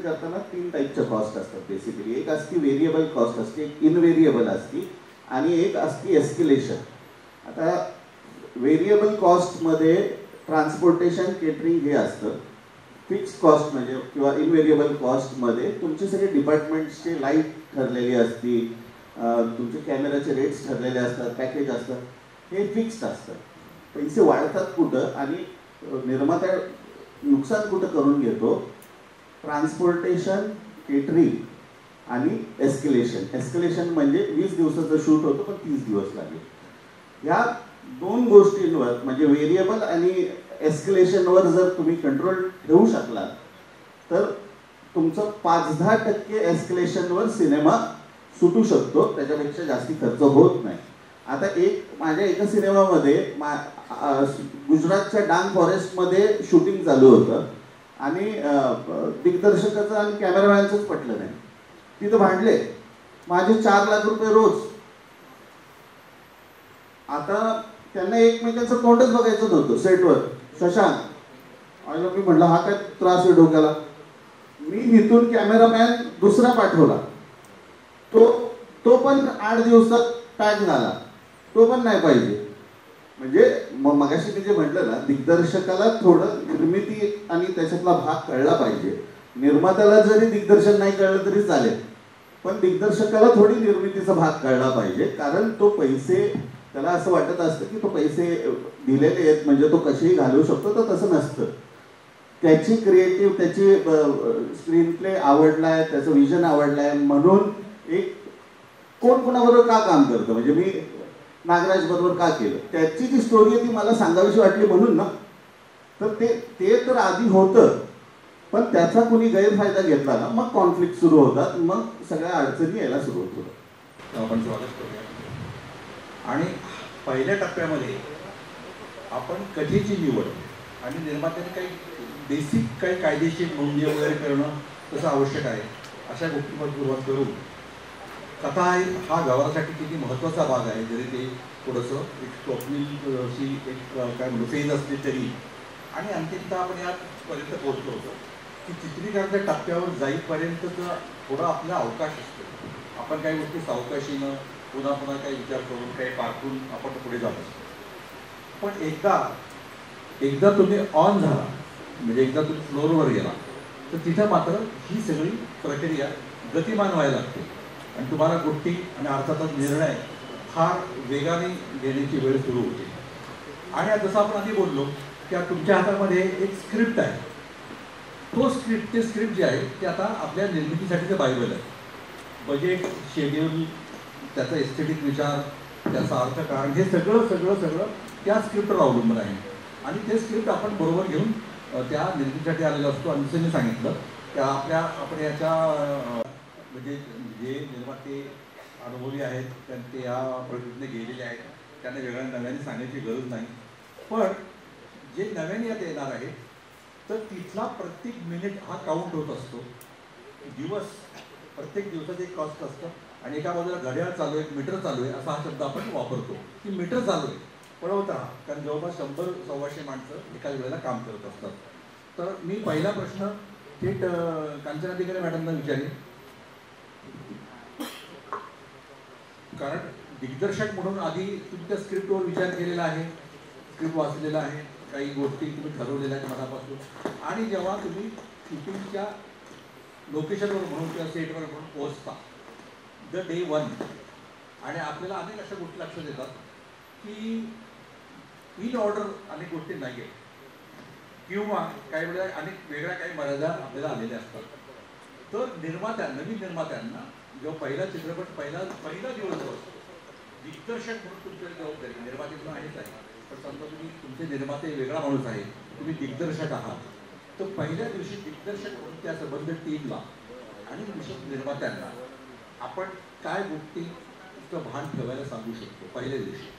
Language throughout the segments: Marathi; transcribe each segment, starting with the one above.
करताना तीन टाईपच्या कॉस्ट असतात बेसिकली. एक असती व्हेरिएबल कॉस्ट असते, एक इनव्हेरिएबल असती आणि एक असती एस्केलेशन. आता व्हेरिएबल कॉस्टमध्ये ट्रान्सपोर्टेशन, केटरिंग हे असतं. फिक्स कॉस्ट म्हणजे किंवा इनव्हेरिएबल कॉस्टमध्ये तुमचे सगळे डिपार्टमेंट्सचे लाईट ठरलेली असती, तुमचे कॅमेराचे रेट्स ठरलेले असतात, पॅकेज असतात, हे फिक्स्ड असतं. पैसे वाढतात कुठं आणि निर्माता नुकसान कुठं करून घेतो? ट्रान्सपोर्टेशन, केटरिंग आणि एस्केलेशन. एस्केलेशन म्हणजे 20 दिवसाचं शूट होतं पण 30 दिवस लागेल. या दोन गोष्टींवर म्हणजे व्हेरिएबल आणि एस्केलेशनवर जर तुम्ही कंट्रोल ठेवू शकला तर तुमचं 5-10% एस्केलेशनवर सिनेमा सुटू शकतो, त्याच्यापेक्षा जास्ती खर्च होत नाही. आता माझ्या एका सिनेमामध्ये गुजरातच्या डांग फॉरेस्टमध्ये शूटिंग चालू होतं आणि दिग्दर्शकाचं आणि कॅमेरामॅनचंच पटलं नाही. तिथं भांडले, माझे 4 लाख रुपये रोज. आता त्यांना एकमेकांचं तोंडच बघायचं नव्हतं सेटवर. शशांक आणि मी म्हटलं हा काय त्रास आहे डोक्याला. मी इथून कॅमेरामॅन दुसरा पाठवला, तो पण 8 दिवसात पॅक झाला, तो पण नाही पाहिजे. म्हणजे मगाशी मी जे म्हटलं ना, दिग्दर्शकाला थोडं निर्मिती आणि त्याच्यातला भाग कळला पाहिजे. निर्मात्याला जरी दिग्दर्शन नाही कळलं तरी चालेल, पण दिग्दर्शकाला थोडी निर्मितीचा भाग कळला पाहिजे. कारण तो पैसे, त्याला असं वाटत असतं की तो पैसे दिलेले आहेत म्हणजे तो कसेही घालवू शकतो, तर तसं नसतं. त्याची क्रिएटिव्ह, त्याची स्क्रीन प्ले आवडलाय, त्याचं विजन आवडलाय म्हणून एक कोण कोणाबरोबर का काम करतं, म्हणजे मी नागराज बरोबर का केलं, त्याची जी स्टोरी आहे ती मला सांगावीशी वाटली म्हणून ना. तर ते तर आधी होतं, पण त्याचा कुणी गैरफायदा घेतला ना, मग कॉन्फ्लिक्ट सुरू होतात, मग सगळ्या अडचणी यायला सुरुवात होतात. आपण स्वागत करूया. आणि पहिल्या टप्प्यामध्ये आपण कथेची निवड आणि निर्मात्याने काही बेसिक काही कायदेशीर नोंदी वगैरे करणं तसं आवश्यक आहे, अशा गोष्टींवर सुरुवात करू. कथा हा व्यवहारासाठी किती महत्त्वाचा भाग आहे, जरी ते थोडंसं एक स्वप्नील अशी एक काय म्हणतो फेज असली तरी. आणि अंतिमतः आपण यापर्यंत पोहोचलो होतो की चित्रीकरणाच्या टप्प्यावर जाईपर्यंतचा थोडा आपला अवकाश असतो. आपण काही गोष्टी सावकाशीनं पुन्हा पुन्हा काही विचार करून काही पारखून आपण पुढे जात असतो. पण एकदा तुम्ही ऑन झाला, म्हणजे एकदा तुम्ही फ्लोअरवर गेला, तर तिथं मात्र ही सगळी प्रक्रिया गतिमान व्हायला लागते आणि तुम्हाला गोष्टी आणि अर्थातच निर्णय फार वेगाने घेण्याची वेळ सुरू होते. आणि जसं आपण आधी बोललो की तुमच्या हातामध्ये एक स्क्रिप्ट आहे. ते स्क्रिप्ट जे आहे ते आता आपल्या निर्मितीसाठीचं बायबल आहे. बजेट, शेड्यूल, त्याचा एस्थेटिक विचार, त्याचा अर्थकारण, हे सगळं सगळं सगळं त्या स्क्रिप्टवर अवलंबून आहे. आणि ते स्क्रिप्ट आपण बरोबर घेऊन त्या निर्मितीसाठी आलेलं असतो. आणि जसं मी सांगितलं त्या आपण याच्या म्हणजे जे निर्माते अनुभवी आहेत ते या प्रकृतीने गेलेले आहेत, त्यांना वेगळ्या नव्याने सांगायची गरज नाही. पण जे नव्याने यात येणार आहे तर तिथला प्रत्येक मिनिट हा काउंट होत असतो. प्रत्येक दिवसाचं एक कॉस्ट असतं आणि एका बाजूला घड्याळ चालू आहे, मीटर चालू आहे, असा हा शब्द आपण वापरतो की मीटर चालू आहे, पळवत राहा. कारण जवळपास 100-125 माणसं एकाच वेळेला काम करत असतात. तर मी पहिला प्रश्न थेट कांचनाधिकारी मॅडमना विचारेन. कारण दिग्दर्शक म्हणून आधी तुमच्या स्क्रिप्टवर विचार केलेला आहे, स्क्रिप्ट वाचलेला आहे, काही गोष्टी तुम्ही ठरवलेल्या आहेत मनापासून. आणि जेव्हा तुम्ही शूटिंगच्या लोकेशनवर म्हणून किंवा सेटवर म्हणून पोहोचता द डे 1, आणि आपल्याला अनेक अशा गोष्टी लक्षात येतात की इन ऑर्डर अनेक गोष्टी नाही आहेत किंवा काही वेळेला अनेक वेगळ्या काही मर्यादा आपल्याला आलेल्या असतात. तर नवीन निर्मात्यांना जेव्हा पहिला चित्रपट पहिला दिवस असतो, दिग्दर्शक म्हणून तुमची जबाबदारी निर्माते पण आहेच आहे, पण समजा तुमचे निर्माते वेगळा माणूस आहे, तुम्ही दिग्दर्शक आहात, तर पहिल्या दिवशी दिग्दर्शक म्हणून त्या संबंध टीमला आणि निर्मात्यांना आपण काय गोष्टीचं भान ठेवायला सांगू शकतो पहिल्या दिवशी?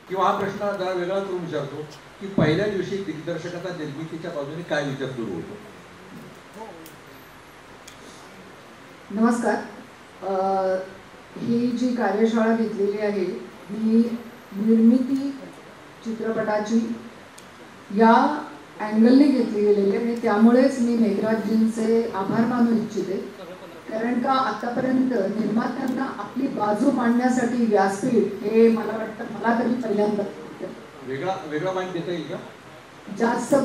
किंवा हा प्रश्न जरा वेगळा करून विचारतो की पहिल्या दिवशी दिग्दर्शकाचा निर्मितीच्या बाजूने काय विचार सुरू होतो? नमस्कार. ही जी कार्यशाळा घेतलेली आहे ही निर्मिती चित्रपटाची या अँगलने घेतली गेलेली आहे आणि त्यामुळेच मी मेघराजजींचे आभार मानू इच्छिते. कारण का आतापर्यंत निर्मात्यांना आपली बाजू मांडण्यासाठी व्यासपीठ हे मला वाटतं मला तरी पहिल्यांदा वेगळा माइंड देता येईल का? जास्त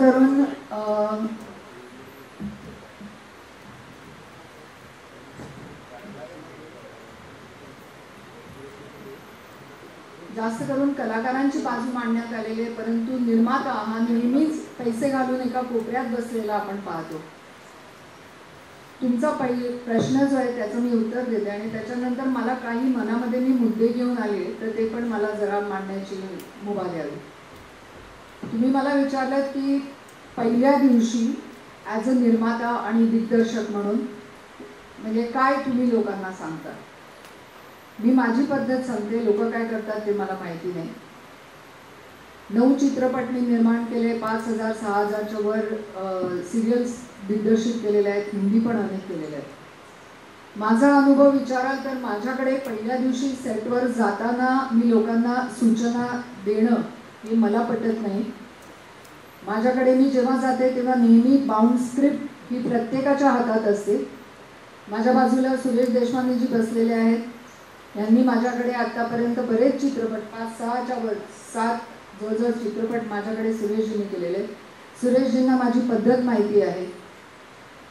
करून कलाकारांची बाजू मांडण्यात आलेली आहे, परंतु निर्माता हा नेहमीच पैसे घालून एका कोपऱ्यात बसलेला आपण पाहतो. तुमचा प्रश्न जो आहे त्याचं मी उत्तर देते आणि त्याच्यानंतर मला काही मनामध्ये मी मुद्दे घेऊन आले तर ते पण मला जरा मांडण्याची मुभा द्यावी. तुम्ही मला विचारलं की पहिल्या दिवशी ॲज अ निर्माता आणि दिग्दर्शक म्हणून म्हणजे काय तुम्ही लोकांना सांगता. मी माझी पद्धत सांगते, लोक काय करतात ते मला माहिती नाही. 9 चित्रपट मी निर्माण केले, 5,000-6,000च्या वर सिरियल्स दिग्दर्शित केलेले आहेत, हिंदी पण अनेक केलेले आहेत. माझा अनुभव विचाराल तर माझ्याकडे पहिल्या दिवशी सेटवर जाताना मी लोकांना सूचना देणं हे मला पटत नाही. माझ्याकडे मी जेव्हा जाते तेव्हा नेहमी बाउंड स्क्रिप्ट ही प्रत्येकाच्या हातात असते. माझ्या बाजूला सुरेश देशपांडेजी बसलेले आहेत. यांनी माझ्याकडे आत्तापर्यंत बरेच चित्रपट 5-6च्या वर 7 जवळजवळ चित्रपट माझ्याकडे सुरेशजींनी केलेले. सुरेशजींना माझी पद्धत माहिती आहे.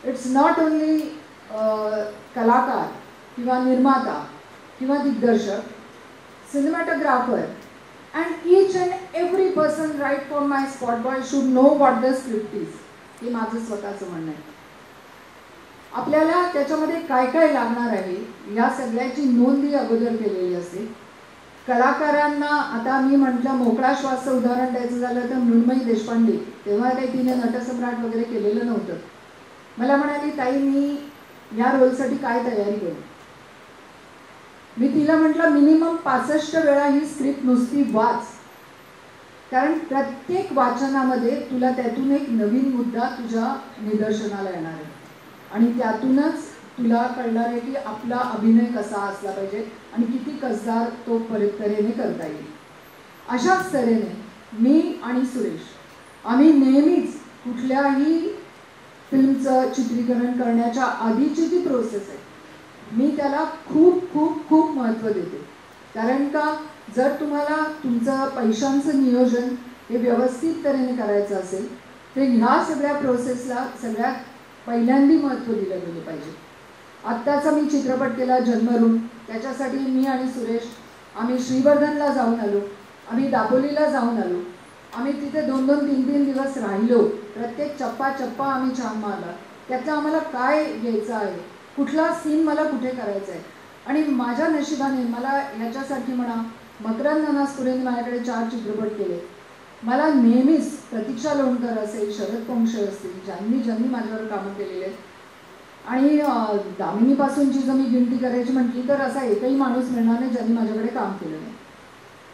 इट्स नॉट ओनली कलाकार किंवा निर्माता किंवा दिग्दर्शक, cinematographer and each and every person right for my spot boy should know what the script is. हे माझं स्वतःचं म्हणणं आहे. आपल्याला त्याच्यामध्ये काय काय लागणार आहे या सगळ्याची नोंदही अगोदर केलेली असते. कलाकारांना आता मी म्हटलं मोकळा श्वासचं उदाहरण द्यायचं झालं तर मृण्मयी देशपांडे, तेव्हा काही तिने नटसम्राट वगैरे केलेलं नव्हतं. मला म्हणाली ताई मी या रोलसाठी काय तयारी करू. मी तिला म्हटलं मिनिमम 65 वेळा ही स्क्रिप्ट नुसती वाच, कारण प्रत्येक वाचनामध्ये तुला त्यातून एक नवीन मुद्दा तुझ्या निदर्शनाला येणार आहे आणि त्यातूनच तुला कळणार आहे की आपला अभिनय कसा असला पाहिजे आणि किती कसदार तो तऱ्हेने करता येईल. अशाच तऱ्हेने मी आणि सुरेश आम्ही नेहमीच कुठल्याही फिल्मचं चित्रीकरण करण्याच्या आधीची जी प्रोसेस आहे मी त्याला खूप खूप खूप महत्त्व देते. कारण का जर तुम्हाला तुमचं पैशांचं नियोजन हे व्यवस्थित तऱ्हेने करायचं असेल तर ह्या सगळ्या प्रोसेसला सगळ्यात पहिल्यांदी महत्त्व दिलं गेलं पाहिजे. आत्ताचा मी चित्रपट केला जन्मरून, त्याच्यासाठी मी आणि सुरेश आम्ही श्रीवर्धनला जाऊन आलो, आम्ही दापोलीला जाऊन आलो, आम्ही तिथे 2-2, 3-3 दिवस राहिलो. प्रत्येक चप्पा आम्ही छान मारला. त्याचं आम्हाला काय घ्यायचं आहे, कुठला सीन मला कुठे करायचा आहे. आणि माझ्या नशिबाने मला ह्याच्यासाठी म्हणा मकरंद अनासपुरेने माझ्याकडे 4 चित्रपट केले. मला नेहमीच प्रतीक्षा लोणकर असेल, शरद पोंक्षे असतील, ज्यांनी माझ्यावर कामं केलेले आहेत. आणि दामिनीपासूनची जर मी गिनती करायची म्हटली तर असा एकही माणूस मिळणार नाही ज्यांनी माझ्याकडे काम केलं नाही.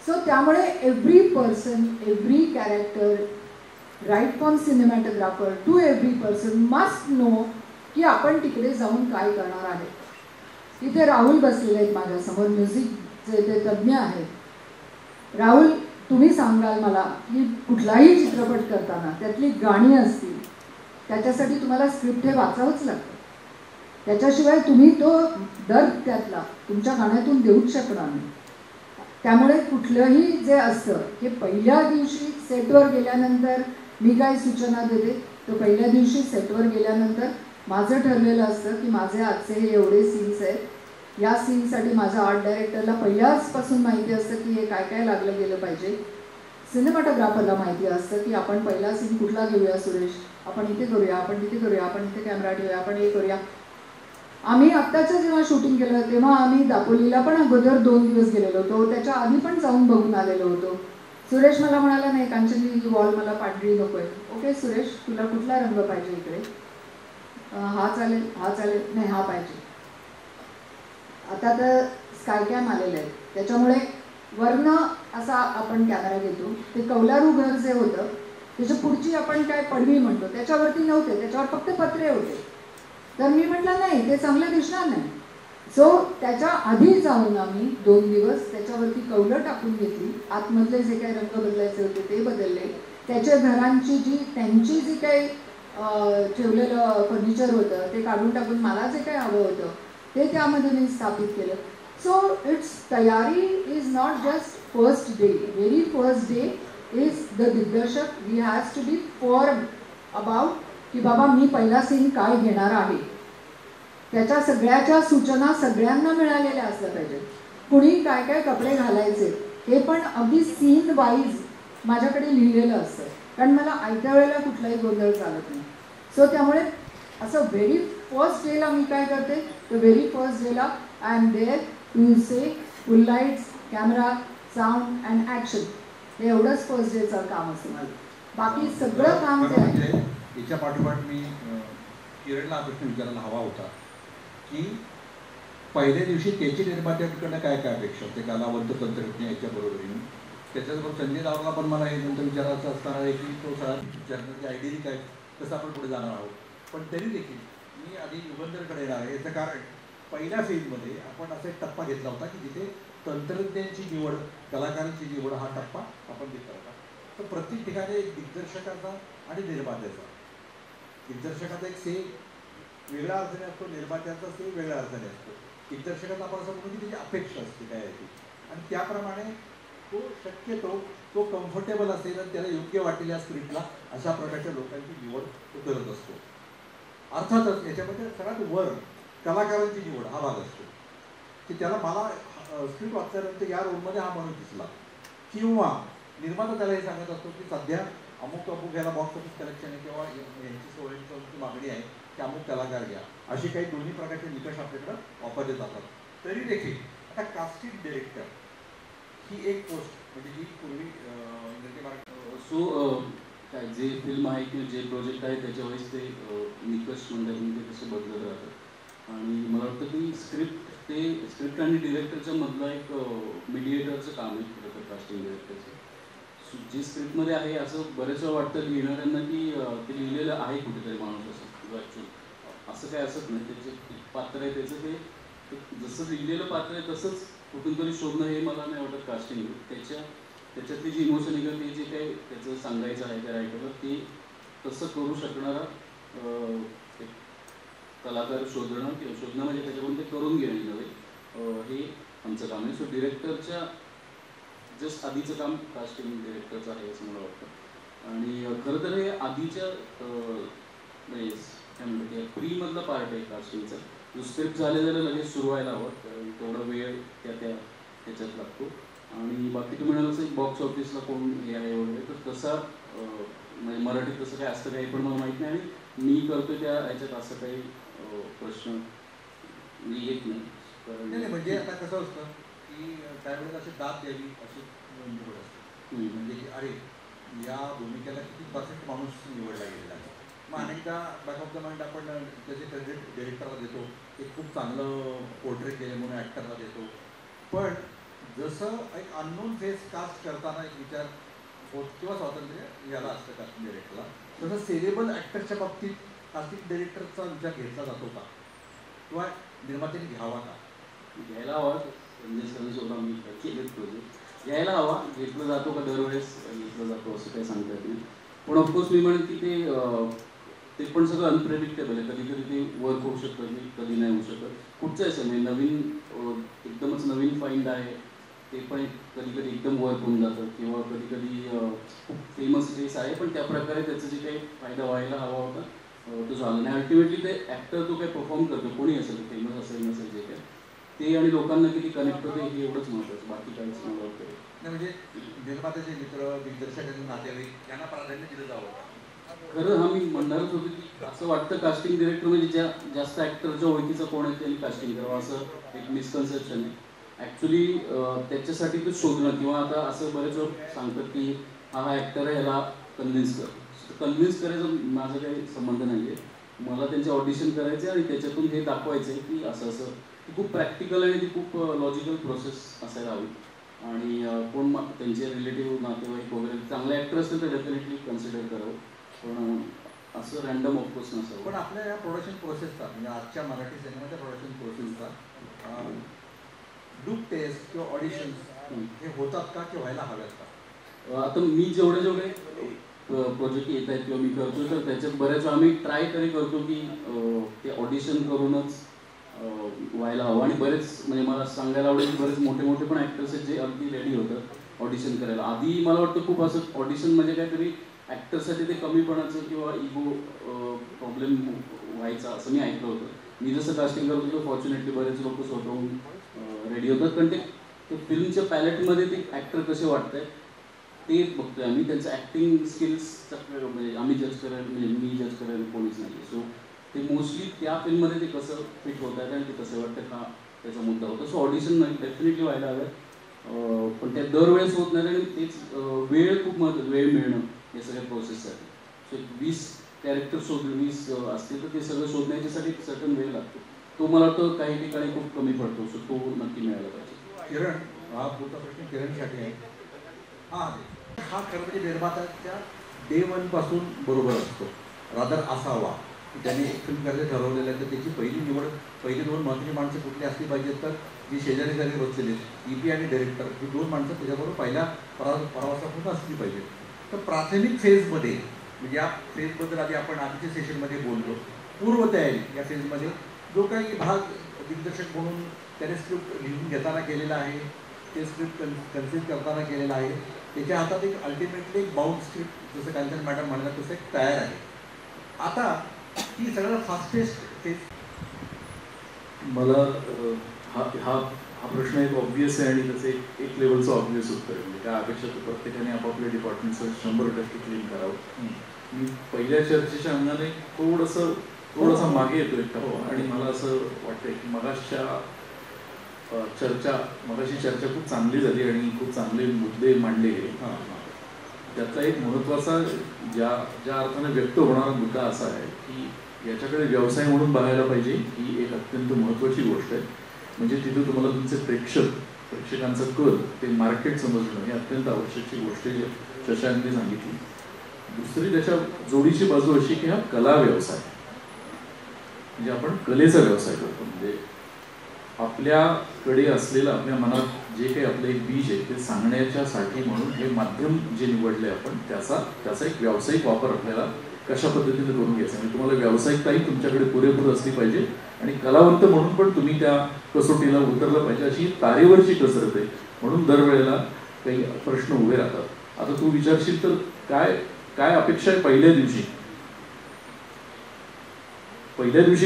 सो त्यामुळे every person, every character right from cinematographer to every person must know की आपण तिकडे जाऊन काय करणार आहे. तिथे राहुल बसलेले आहेत माझ्यासमोर, म्युझिकचे ते तज्ज्ञ आहेत. राहुल तुम्ही सांगाल मला की कुठलाही चित्रपट करताना त्यातली गाणी असतील, त्याच्यासाठी तुम्हाला स्क्रिप्ट हे वाचावंच लागतं. त्याच्याशिवाय तुम्ही तो दर्द त्यातला तुमच्या गाण्यातून देऊच शकणार नाही. त्यामुळे कुठलंही जे असतं हे पहिल्या दिवशी सेटवर गेल्यानंतर मी काय सूचना देते तर पहिल्या दिवशी सेटवर गेल्यानंतर माझं ठरलेलं असतं की माझे आजचे हे एवढे सीन्स आहेत, या सीनसाठी माझ्या आर्ट डायरेक्टरला पहिल्याचपासून माहिती असतं की हे काय काय लागलं गेलं पाहिजे. सिनेमॅटोग्राफरला माहिती असतं की आपण पहिला सीन कुठला घेऊया सुरेश, आपण इथे करूया, आपण तिथे करूया, आपण इथे कॅमेरा ठेवूया, आपण हे करूया. आम्ही आत्ताचं जेव्हा शूटिंग केलं तेव्हा आम्ही दापोलीला पण अगोदर 2 दिवस गेलेलो होतो, त्याच्या आधी पण जाऊन बघून आलेलो होतो. सुरेश मला म्हणाला नाही कांचनजी ही वॉल मला पांढरी नको आहे. ओके सुरेश तुला कुठला रंग पाहिजे इकडे, हा चालेल, हा चालेल, नाही हा पाहिजे. आता तर स्काय कॅम आलेलं आहे त्याच्यामुळे वरनं असा आपण कॅमेरा घेतो. ते कौलारू घर जे होतं त्याच्या पुढची आपण काय पडवी म्हणतो त्याच्यावरती नव्हते, त्याच्यावर फक्त पत्रे होते. तर मी म्हटलं नाही ते चांगलं दिसणार नाही. सो त्याच्या आधी जाऊन आम्ही 2 दिवस त्याच्यावरती कौलं टाकून घेतली, आतमधले जे काही रंग बदलायचे होते ते बदलले, त्याच्या घरांची त्यांची जी काही ठेवलेलं फर्निचर होतं ते काढून टाकून मला जे काही हवं होतं ते त्यामध्ये मी स्थापित केलं. सो इट्स तयारी is not just first day. Very first day is the दिग्दर्शक we has to be form about की बाबा मी पहिला सीन काय घेणार आहे. त्याच्या सगळ्याच्या सूचना सगळ्यांना मिळालेल्या असल्या पाहिजेत. कुणी काय काय कपडे घालायचे हे पण अगदी सीन वाईज माझ्याकडे लिहिलेलं असतं, कारण मला आयत्या वेळेला कुठलाही गोंधळ चालत नाही. सो त्यामुळे असं व्हेरी फर्स्ट डेला मी काय करते, तर व्हेरी फर्स्ट डेला I am there to say full lights, camera, sound and action. हे एवढंच फर्स्ट डेचं काम असतं माझं. बाकी सगळं काम जे आहे. याच्या पाठोपाठ मी किरणला हा प्रश्न विचारायला हवा होता की पहिल्या दिवशी त्याची निर्मात्याकडनं काय काय अपेक्षा होते, कलावंत तंत्रज्ञ याच्या बरोबरीने. त्याच्याबरोबर संजय रावला पण मला हे नंतर विचारायचं असणार आहे की तो सगळा विचारण्याची आयडिया काय, कसं आपण पुढे जाणार आहोत. पण तरी देखील मी आधी युगंधरकडे येणार आहे. याचं कारण पहिल्या फेजमध्ये आपण असा एक टप्पा घेतला होता की जिथे तंत्रज्ञांची निवड, कलाकारांची निवड हा टप्पा आपण घेतला होता. तर प्रत्येक ठिकाणी एक दिग्दर्शकाचा आणि निर्मात्याचा, दिग्दर्शकाचा एक सेम वेगळ्या अर्थाने असतो, निर्मात्याचा सेम वेगळ्या अर्थाने असतो. दिग्दर्शकाचा आपण असं म्हणतो की त्याची अपेक्षा असते काय आहे ती, आणि त्याप्रमाणे तो शक्यतो तो कम्फर्टेबल असेल आणि त्याला योग्य वाटेल या स्क्रिप्टला अशा प्रकारच्या लोकांची निवड तो करत असतो. अर्थातच याच्यामध्ये सगळ्यात वर कलाकारांची निवड हा भाग असतो की त्याला मला स्क्रिप्ट वाचल्यानंतर या रोलमध्ये हा माणूस दिसला, किंवा निर्माता त्याला हे सांगत असतो की सध्या अमुक अमुक याला बॉक्स ऑफिस कलेक्शन आहे किंवा यांची सोयीची मागणी आहे की अमुक कलाकार घ्या. अशी काही दोन्ही प्रकारचे निकष आपल्याकडं वापरले जातात. तरी देखील आता कास्टिंग डिरेक्टर ही एक पोस्ट म्हणजे जी पूर्वी सो काय जे फिल्म आहे किंवा जे प्रोजेक्ट आहे त्याच्यावेळेस ते निकष म्हणतात ते कसे बदलत राहतात. आणि मला वाटतं की स्क्रिप्ट आणि डिरेक्टरच्या मधलं एक मीडिएटरचं काम आहे खरं तर कास्टिंग डिरेक्टरचं. जी स्क्रिप्टमध्ये आहे असं बरेच वेळा वाटतं लिहिणाऱ्यांना की ते लिहिलेलं आहे कुठेतरी माणूस असं, किंवा ॲक्च्युअली असं काय असत नाही. त्याचे पात्र आहे त्याचं ते जसं लिहिलेलं पात्र आहे तसंच कुठून तरी शोधणं हे मला नाही वाटत कास्टिंग. त्याच्यातली जी इमोशन आहे किंवा ते जे काही त्याचं सांगायचं आहे त्या रायटरला ते तसं करू शकणारा एक कलाकार शोधणं म्हणजे त्याच्याकडून ते करून घेणे नव्हे, हे आमचं काम आहे. सो डिरेक्टरच्या जस्ट आधीचं काम कास्टिंग डिरेक्टरचं आहे असं मला वाटतं. आणि खरं तर हे आधीच्या म्हणजे काय म्हणतात प्रीमधला पार्ट आहे कास्टिंगचा. जो स्क्रिप्ट झाले लगेच सुरू व्हायला हवं, कारण तेवढा वेळ त्याच्यात लागतो. आणि बाकी तुम्ही म्हणाल बॉक्स ऑफिसला कोण हे आहे वगैरे, तर तसा म्हणजे मराठीत तसं काही असतं काही पण मला माहीत नाही. आणि मी करतो त्या ह्याच्यात असं काही प्रश्न येत नाही. म्हणजे आता कसं असतं की त्यावेळेस असे दाद द्यावी अशी निवड असते, म्हणजे अरे या भूमिकेला किती परफेक्ट माणूस निवडला गेलेला आहे. मग अनेकदा बॅक ऑफ द माइंड आपण त्याचे क्रेडिट डिरेक्टरला देतो, एक खूप चांगलं पोर्ट्रेट केले म्हणून ॲक्टरला देतो. पण जसं एक अननोन फेस कास्ट करताना एक विचार होत किंवा स्वातंत्र्य याला असतं कास्टिंग डिरेक्टरला, तसं सेलेबल ॲक्टरच्या बाबतीत कास्टिंग डिरेक्टरचा विचार घेतला जातो का, किंवा निर्मात्याने घ्यावा का? घ्यायला हवा. म्हणजे सरांसोबत आम्ही केलेत प्रोजेक्ट, घ्यायला हवा. घेतलं जातो का दरवेळेस घेतलं जातो असं काही सांगता येत नाही. पण ऑफकोर्स मी म्हणेन की ते पण सगळं अनप्रेडिक्टेबल आहे. कधी कधी ते वर्क होऊ शकतं, कधी नाही होऊ शकत. कुठचं आहे सर म्हणजे नवीन एकदमच नवीन फाईंड आहे ते पण कधी कधी एकदम वर्क होऊन जातं, किंवा कधी कधी खूप फेमस फेस आहे पण त्या प्रकारे त्याचा जे काही फायदा व्हायला हवा होता तो झाला नाही. अल्टिमेटली ते ॲक्टर तो काही परफॉर्म करतो, कोणी असेल फेमस असेल नसेल जे काय ते, आणि लोकांना किती कनेक्ट होते हे एवढंच महत्त्वाचं, बाकी काहीच मला वाटतं नाही. म्हणजे निर्मात्याचे मित्र, दिग्दर्शकाचे नातेवाईक यांना प्राधान्य दिलं जावं. खरं हा मी म्हणणारच होतो की असं वाटतं कास्टिंग डिरेक्टर म्हणजे जास्त ॲक्टरच्या ओळखीचं कोण आहे त्यांनी कास्टिंग करावं असं एक मिसकन्सेप्शन आहे. ॲक्च्युली त्याच्यासाठी तो शोधणं, किंवा आता असं बरेच लोक सांगतात की हा ॲक्टर आहे ह्याला कन्व्हिन्स करायचं माझा काही संबंध नाही आहे. मला त्यांचे ऑडिशन करायचे आणि त्याच्यातून हे दाखवायचं आहे की असं असं. ती खूप प्रॅक्टिकल आणि ती खूप लॉजिकल प्रोसेस असायला हवी. आणि कोण त्यांचे रिलेटिव्ह नातेवाईक वगैरे चांगले ॲक्टर असतील तर डेफिनेटली कन्सिडर करावं, पण असं रँडम ऑफकोर्स नसावं. पण आपल्या या प्रोडक्शन प्रोसेसचा म्हणजे आजच्या मराठी सिनेमाच्या प्रोडक्शन प्रोसेसचा लुक टेस्ट किंवा ऑडिशन्स हे होतात का, की व्हायला हव्यात का? आता मी जेवढे प्रोजेक्ट येत आहेत किंवा मी करतो, तर त्याच्यात बऱ्याच आम्ही ट्राय तरी करतो की ते ऑडिशन करूनच व्हायला हवं. आणि बरेच म्हणजे मला सांगायला आवडेल की बरेच मोठे मोठे पण ॲक्टर्स आहेत जे अगदी रेडी होतात ऑडिशन करायला. आधी मला वाटतं खूप असं ऑडिशन म्हणजे काहीतरी ॲक्टरसाठी ते कमीपणाचं किंवा इगो प्रॉब्लेम व्हायचा असं मी ऐकलं होतं. मी जसं कास्टिंग करत होतो फॉर्च्युनेटली बरेच लोक स्वतःहून रेडी होतात, पण ते फिल्मच्या पॅलेटमध्ये ते ॲक्टर कसे वाटत आहेत ते बघतोय आम्ही. त्यांचं ॲक्टिंग स्किल्सचा म्हणजे आम्ही जज करायला म्हणजे मी जज करायला कोणीच नाही. सो ते मोस्टली त्या फिल्ममध्ये ते कसं फिट होत आहेत आणि ते कसं वाटतं का त्याचा मुद्दा होता. सो ऑडिशन डेफिनेटली व्हायला हवं, पण त्या दरवेळेस होत नाही. आणि तेच वेळ खूप महत्त्वाचं, वेळ मिळणं या सगळ्या प्रोसेससाठी. सो 20 कॅरेक्टर 20 असतील तर ते सगळं शोधण्याच्यासाठी सर्टन वेळ लागतो. तो मला वाटतं काही ठिकाणी खूप कमी पडतो. सो तो नक्की मिळाला पाहिजे. किरण, हा पुढचा प्रश्न किरणसाठी आहे. हा खरं म्हणजे निर्मात्याच्या डे 1 पासून बरोबर असतो, रादर असावा की त्याने एक फिल्म करायचं ठरवलेलं आहे तर त्याची पहिली निवड, पहिली 2 महत्त्वाची माणसं कुठली असली पाहिजेत तर जी शेजारी जागी बसलेली EP आणि डायरेक्टर ही 2 माणसं त्याच्याबरोबर पहिल्या प्रवासापासून असली पाहिजे. तर प्राथमिक फेजमध्ये म्हणजे या फेजबद्दल आधी आपण आधीच्या सेशनमध्ये बोललो, पूर्वतयारी या फेजमध्ये जो काही भाग दिग्दर्शक म्हणून त्याने स्क्रिप्ट लिहून घेताना केलेला आहे, ते स्क्रिप्ट कन्सिड करताना केलेलं आहे, त्याच्या हातात एक अल्टिमेटली एक बाउंड स्क्रिप्ट जसं कांचन मॅडम म्हणतात तसं एक तयार आहे. आता ती सगळ्यात फास्टेस्ट फेज. मला हा प्रश्न एक ऑब्व्हियस आहे आणि त्याचं एक लेवलचं ऑब्व्हियस उत्तर आहे. म्हणजे काय अपेक्षा तर प्रत्येकाने आपापल्या डिपार्टमेंटचं 100% क्लीन करावं. मी पहिल्या चर्चेच्या अंगाने थोडासा मागे येतोय आणि मला असं वाटतंय की मगाशी चर्चा खूप चांगली झाली आणि खूप चांगले मुद्दे मांडले गेले. त्यातला एक महत्त्वाचा ज्या अर्थाने व्यक्त होणारा मुद्दा असा आहे की याच्याकडे व्यवसाय म्हणून बघायला पाहिजे ही एक अत्यंत महत्त्वाची गोष्ट आहे. म्हणजे तिथं तुम्हाला तुमचे प्रेक्षकांचा कल ते मार्केट समजणं ही अत्यंत आवश्यकची गोष्ट आहे, शशांकने सांगितली. दुसरी त्याच्या जोडीची बाजू अशी की हा कला व्यवसाय म्हणजे आपण कलेचा व्यवसाय करतो. म्हणजे आपल्याकडे असलेलं आपल्या मनात जे काही आपलं एक बीज आहे ते सांगण्याच्यासाठी म्हणून हे माध्यम जे निवडले आपण त्याचा एक व्यावसायिक वापर आपल्याला कशा पद्धतीने करून घ्यायचा. म्हणजे तुम्हाला व्यावसायिकताही तुमच्याकडे पुरेपूर असली पाहिजे आणि कलावंत म्हणून पण तुम्ही त्या कसोटीला उतरलं पाहिजे अशी तारेवरची कसरत आहे. म्हणून दरवेळेला काही प्रश्न उभे राहतात. आता तू विचारशील तर काय अपेक्षा आहे पहिल्या दिवशी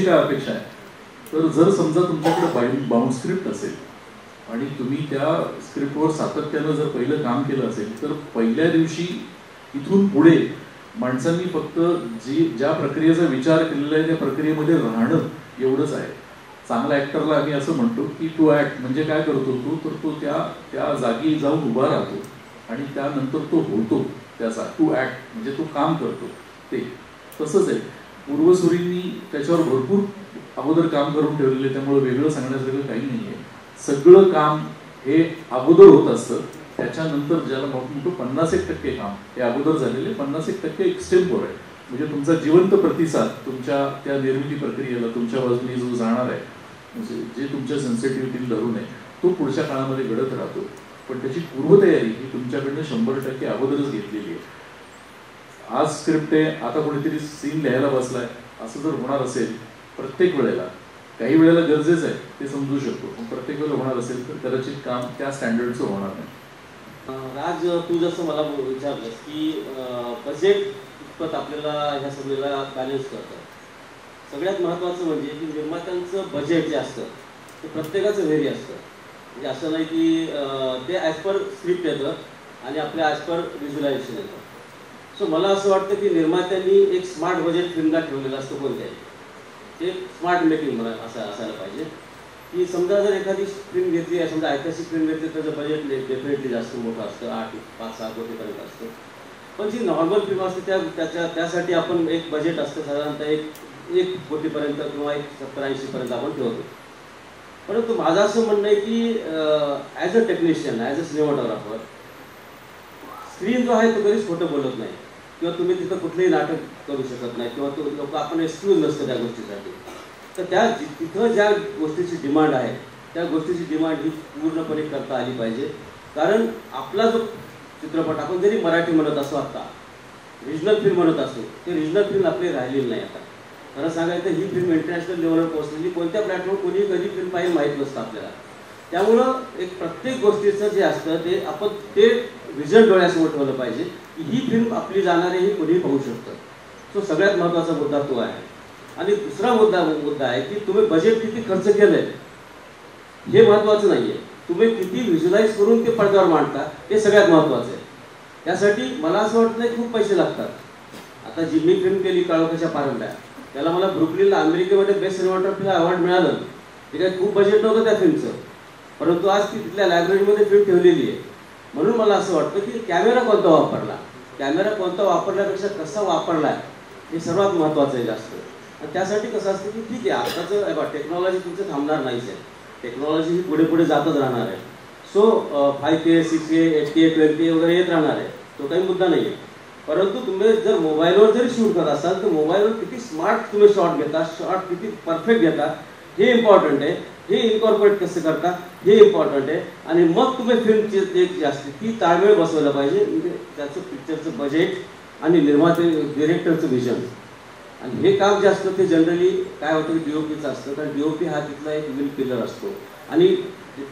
काय अपेक्षा आहे. तर जर समजा तुमच्याकडे बाउंड स्क्रिप्ट असेल आणि तुम्ही त्या स्क्रिप्टवर सातत्यानं जर पहिलं काम केलं असेल तर पहिल्या दिवशी इथून पुढे माणसांनी फक्त ज्या प्रक्रियेचा विचार केलेला आहे त्या प्रक्रियेमध्ये राहणं एवढंच आहे. चांगला ॲक्टरला आम्ही असं म्हणतो की टू ॲक्ट म्हणजे काय करतो तू तर तो त्या जागी जाऊन उभा राहतो आणि त्यानंतर तो होतो त्याचा. टू ॲक्ट म्हणजे तो काम करतो ते तसंच आहे. पूर्वसुरींनी त्याच्यावर भरपूर अगोदर काम करून ठेवलेले, त्यामुळे वेगळं सांगण्यासारखं काही नाही आहे. सगळं काम हे अगोदर होत असतं, त्याच्यानंतर ज्याला म्हणतो 50% काम हे अगोदर झालेले, 50% एक्सटेम्पोर आहे. म्हणजे तुमचा जिवंत प्रतिसाद तुमच्या त्या निर्मिती प्रक्रियेला तुमच्या बाजूने जो जाणार आहे म्हणजे जे तुमच्या सेन्सिटिव्हिटीला धरून आहे तो पुढच्या काळामध्ये घडत राहतो. पण त्याची पूर्वतयारी ही तुमच्याकडनं 100% अगोदरच घेतलेली आहे. आज स्क्रिप्ट आहे, आता कोणीतरी सीन लिहायला बसलाय असं जर होणार असेल प्रत्येक वेळेला, काही वेळेला गरजेचं आहे ते समजू शकतो, पण प्रत्येक वेळेला होणार असेल तर कदाचित काम त्या स्टँडर्डचं होणार नाही. राज, तू जसं मला विचारलंस की बजेट कितपत आपल्याला ह्या सगळ्याला बॅलन्स करतं. सगळ्यात महत्त्वाचं म्हणजे की निर्मात्यांचं बजेट जे असतं ते प्रत्येकाचं व्हेरी असतं. म्हणजे असं नाही की ते ॲज पर स्क्रिप्ट येतं आणि आपल्या ॲज पर व्हिज्युलायझेशन येतं. सो मला असं वाटतं की निर्मात्यांनी एक स्मार्ट बजेट फिल्मला ठेवलेलं असतं कोणत्याही. ते स्मार्ट मेकिंग मला असं असायला पाहिजे की समजा जर एखादी फिल्म घेतली आहे, समजा ऐतिहासिक फिल्म घेतली त्याचं बजेट डेफिनेटली जास्त मोठं असतं, 8-5-6 कोटीपर्यंत असतं. पण जी नॉर्मल फिल्म असते त्यासाठी आपण एक बजेट असतं साधारणतः 1 कोटीपर्यंत किंवा 70-80पर्यंत आपण ठेवतो. परंतु माझं असं म्हणणं आहे की as a technician, as a cinematographer, screen जो आहे तो कधीच खोटं बोलत नाही किंवा तुम्ही तिथं कुठलंही नाटक करू शकत नाही किंवा तो लोक आपण एक्सक्यूज नसतं त्या गोष्टीसाठी. तर तिथं ज्या गोष्टीची डिमांड आहे त्या गोष्टीची डिमांड ही पूर्णपणे करता आली पाहिजे. कारण आपला जो चित्रपट आपण जरी मराठी म्हणत असो आत्ता, रिजनल फिल्म म्हणत असतो, ते रिजनल फिल्म आपली राहिलेली नाही आता. खरं सांगायचं ही फिल्म इंटरनॅशनल लेवलवर पोहोचलेली, कोणत्या प्लॅटफॉर्म कोणी कधी फिल्म पाहिजे माहीत नसतं आपल्याला. त्यामुळं एक प्रत्येक गोष्टीचं जे असतं ते आपण ते विजन डोळ्यासमोर ठेवलं पाहिजे की ही फिल्म आपली जाणारी ही कोणीही पाहू शकतं. सो सगळ्यात महत्त्वाचा मुद्दा तो आहे. आणि दुसरा मुद्दा आहे की तुम्ही बजेट किती खर्च केलं आहे हे महत्त्वाचं नाही आहे, तुम्ही किती व्हिज्युअलाइज करून ते पडद्यावर मांडता ते सगळ्यात महत्त्वाचं आहे. त्यासाठी मला असं वाटतं की खूप पैसे लागतात. आता जी मी फिल्म केली काळोखाच्या पारंब्या, त्याला मला ब्रुकलिनला अमेरिकेमध्ये बेस्ट सिनेमॅटोग्राफीला अवॉर्ड मिळालं. ते काही खूप बजेट नव्हतं त्या फिल्मचं, परंतु आज ती तिथल्या लायब्ररीमध्ये फिल्म ठेवलेली आहे. म्हणून मला असं वाटतं की कॅमेरा कोणता वापरला, कॅमेरा कोणता वापरल्यापेक्षा कसा वापरला हे सर्वात महत्त्वाचं आहे जास्त. आणि त्यासाठी कसं असतं की ठीक आहे आत्ताचं टेक्नॉलॉजी तुमचं थांबणार नाहीच आहे, टेक्नॉलॉजी ही पुढे पुढे जातच राहणार आहे. So 5K 6K 8K 12K वगैरे येत राहणार आहे, तो काही मुद्दा नाही आहे. परंतु तुम्ही जर मोबाईलवर जरी शूट करत असाल तर मोबाईलवर किती स्मार्ट तुम्ही शॉट घेता, शॉट किती परफेक्ट घेता हे इम्पॉर्टंट आहे. हे इन्कॉर्पोरेट कसं करता हे इम्पॉर्टंट आहे. आणि मग तुम्ही फिल्मची एक जी असते ती ताळमेळ बसवायला पाहिजे, म्हणजे त्याचं पिक्चरचं बजेट आणि निर्माते डिरेक्टरचं विजन. आणि हे काम जे असतं ते जनरली काय होतं की DOPचं असतं, कारण DOP हा तिथला एक मेन पिलर असतो आणि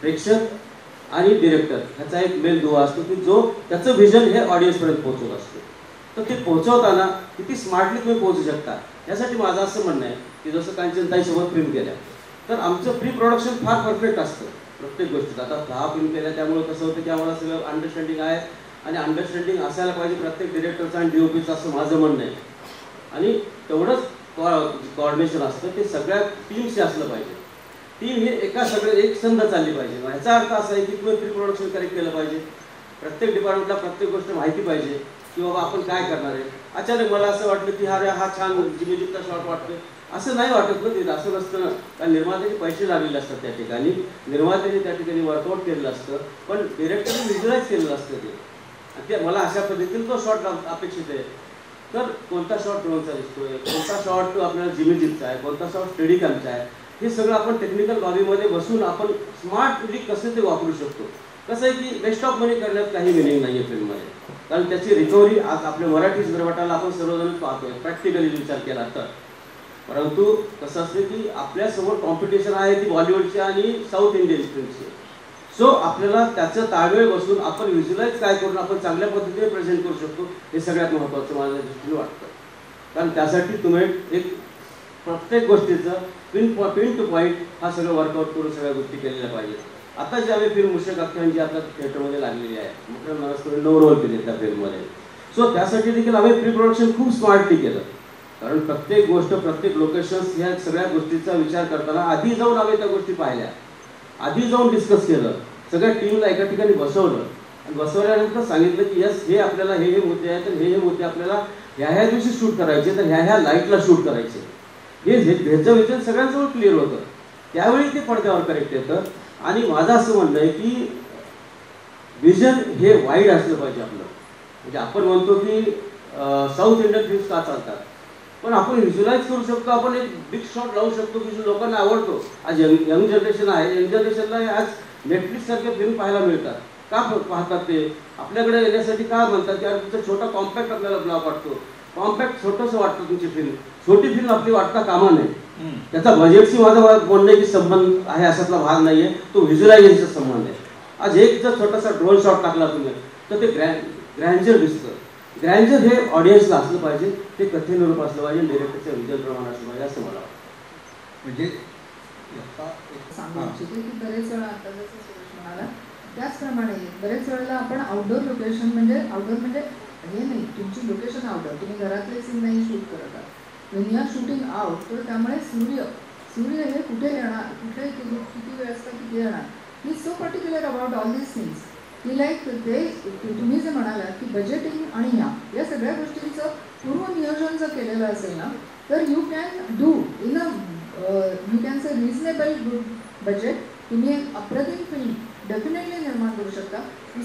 प्रेक्षक आणि डिरेक्टर ह्याचा एक मेन दुवा असतो की जो त्याचं विजन हे ऑडियन्सपर्यंत पोहोचवत असतो. तर ते पोहोचवताना किती स्मार्टली तुम्ही पोहोचू शकता यासाठी माझं असं म्हणणं आहे की जसं कांचनताईसोबत फिल्म केल्या तर आमचं प्री प्रोडक्शन फार परफेक्ट असतं प्रत्येक गोष्टीत. आता 10 फिल्म केल्या त्यामुळे कसं होतं की आम्हाला सगळं अंडरस्टँडिंग आहे आणि अंडरस्टँडिंग असायला पाहिजे प्रत्येक डिरेक्टरचं आणि DOPचं असं माझं म्हणणं आहे. आणि तेवढंच कोऑर्डिनेशन असतं ते सगळ्या टीमशी असलं पाहिजे. टीम हे एका सगळं एक संध चालली पाहिजे. ह्याचा अर्थ असा आहे की तुम्ही प्री प्रोडक्शन करेक्ट केलं पाहिजे, प्रत्येक डिपार्टमेंटला प्रत्येक गोष्ट माहिती पाहिजे की बाबा आपण काय करणार आहे. अचानक मला असं वाटलं की अरे हा छान जिमेजिकचा शॉट वाटतोय असं नाही वाटत ना, ते असं नसतं ना. कारण निर्मात्याचे पैसे लागलेले असतात त्या ठिकाणी, निर्मात्याने त्या ठिकाणी वर्कआउट केलेलं असतं, पण डिरेक्टरने व्हिज्युअलाइज केलेलं असतं ते. मला अशा पद्धतीने तो शॉट अपेक्षित आहे. तर कोणता शॉट ड्रोनचा दिसतोय, कोणता शॉट आपल्याला जिमेजिकचा आहे, कोणता शॉट स्टेडिकॅमचा आहे, हे सगळं आपण टेक्निकल लॉबीमध्ये बसून आपण स्मार्टली कसं ते वापरू शकतो. कसं आहे की वेस्ट ऑफ मनी करण्यात काही मिनिंग नाही आहे फिल्ममध्ये, कारण त्याची रिकव्हरी आज आपल्या मराठी चित्रपटाला आपण सर्वजण पाहतोय प्रॅक्टिकली विचार केला तर. परंतु कसं असतं की आपल्यासमोर कॉम्पिटिशन आहे ती बॉलिवूडची आणि साऊथ इंडियन फिल्मची. सो आपल्याला त्याचं ताळमेळ बसून आपण व्हिज्युअलाइज काय करून आपण चांगल्या पद्धतीने प्रेझेंट करू शकतो हे सगळ्यात महत्त्वाचं माझ्या दृष्टीने वाटतं. कारण त्यासाठी तुम्ही एक प्रत्येक गोष्टीचं पिन टू पॉईंट हा सगळं वर्कआउट करून सगळ्या गोष्टी केलेल्या पाहिजेत. आता जी आम्ही फिल्म मुश्रक अख्यान जी आता थिएटरमध्ये लागलेली आहे, मोठ्या 9 रोल केले त्या फिल्ममध्ये. सो त्यासाठी देखील आम्ही प्री प्रोडक्शन खूप स्मार्टली केलं, कारण प्रत्येक गोष्ट प्रत्येक लोकेशन्स ह्या सगळ्या गोष्टीचा विचार करताना आधी जाऊन आम्ही त्या गोष्टी पाहिल्या, आधी जाऊन डिस्कस केलं, सगळ्या टीमला एका ठिकाणी बसवलं आणि बसवल्यानंतर सांगितलं की यस हे आपल्याला हे मुद्दे आहेत तर हे मुद्दे आपल्याला ह्या दिवशी शूट करायचे, तर ह्या लाईटला शूट करायचे. ह्याचं विचार सगळ्यांजवळ क्लिअर होतं, त्यावेळी ते पडद्यावर करेक्ट येतं. आणि माझं असं म्हणणं आहे की विजन हे वाईड असलं पाहिजे आपलं. म्हणजे आपण म्हणतो की साऊथ इंडियन फिल्म्स का चालतात, पण आपण व्हिज्युअलाइज करू शकतो, आपण एक बिग शॉट लावू शकतो की जो लोकांना आवडतो. आज यंग जनरेशन आहे, यंग जनरेशनला आज नेटफ्लिक्स सारख्या फिल्म पाहायला मिळतात. का पाहतात ते आपल्याकडे येण्यासाठी का म्हणतात की तुमचा छोटा कॉम्पॅक्ट आपल्याला ब्लॉग वाटतो, कॉम्पॅक्ट छोटंसं वाटतं तुमची फिल्म, छोटी फिल्म आपली वाटता कामा नये. त्याचा बजेटशी माझा बोलणे की संबंध आहे अशातला भाग नाहीये, तो व्हिज्युअलायझेशनचा संबंध आहे. आज एक जर छोटासा ड्रोन शॉट टाकला तुम्ही तर ते ग्रँजर दिसतं. ग्रँजर हे ऑडियन्सला असलं पाहिजे, ते कथेनुरूप असलं पाहिजे, डिरेक्टरच्या विजन प्रमाणे असलं पाहिजे असं मला वाटतं. म्हणजे सांगू इच्छिते की बरेच वेळा आता जसं सुरेश म्हणाला त्याचप्रमाणे बरेच वेळेला आपण आउटडोर लोकेशन म्हणजे आउटडोर म्हणजे हे नाही तुमची लोकेशन आउटडोर, तुम्ही घरातले सीन नाही शूट करत आहात. When you are shooting out, तर त्यामुळे सूर्य हे कुठे येणार, कुठे किती वेळ असतं किती येणार, ही so particular about all these things की लाईक ते तुम्ही जे म्हणालात की बजेटिंग आणि या सगळ्या गोष्टींचं पूर्वनियोजन जर केलेलं असेल ना तर you can do in a you can say reasonable good budget. तुम्ही एक अप्रतिम फिल्म डेफिनेटली निर्माण करू शकता.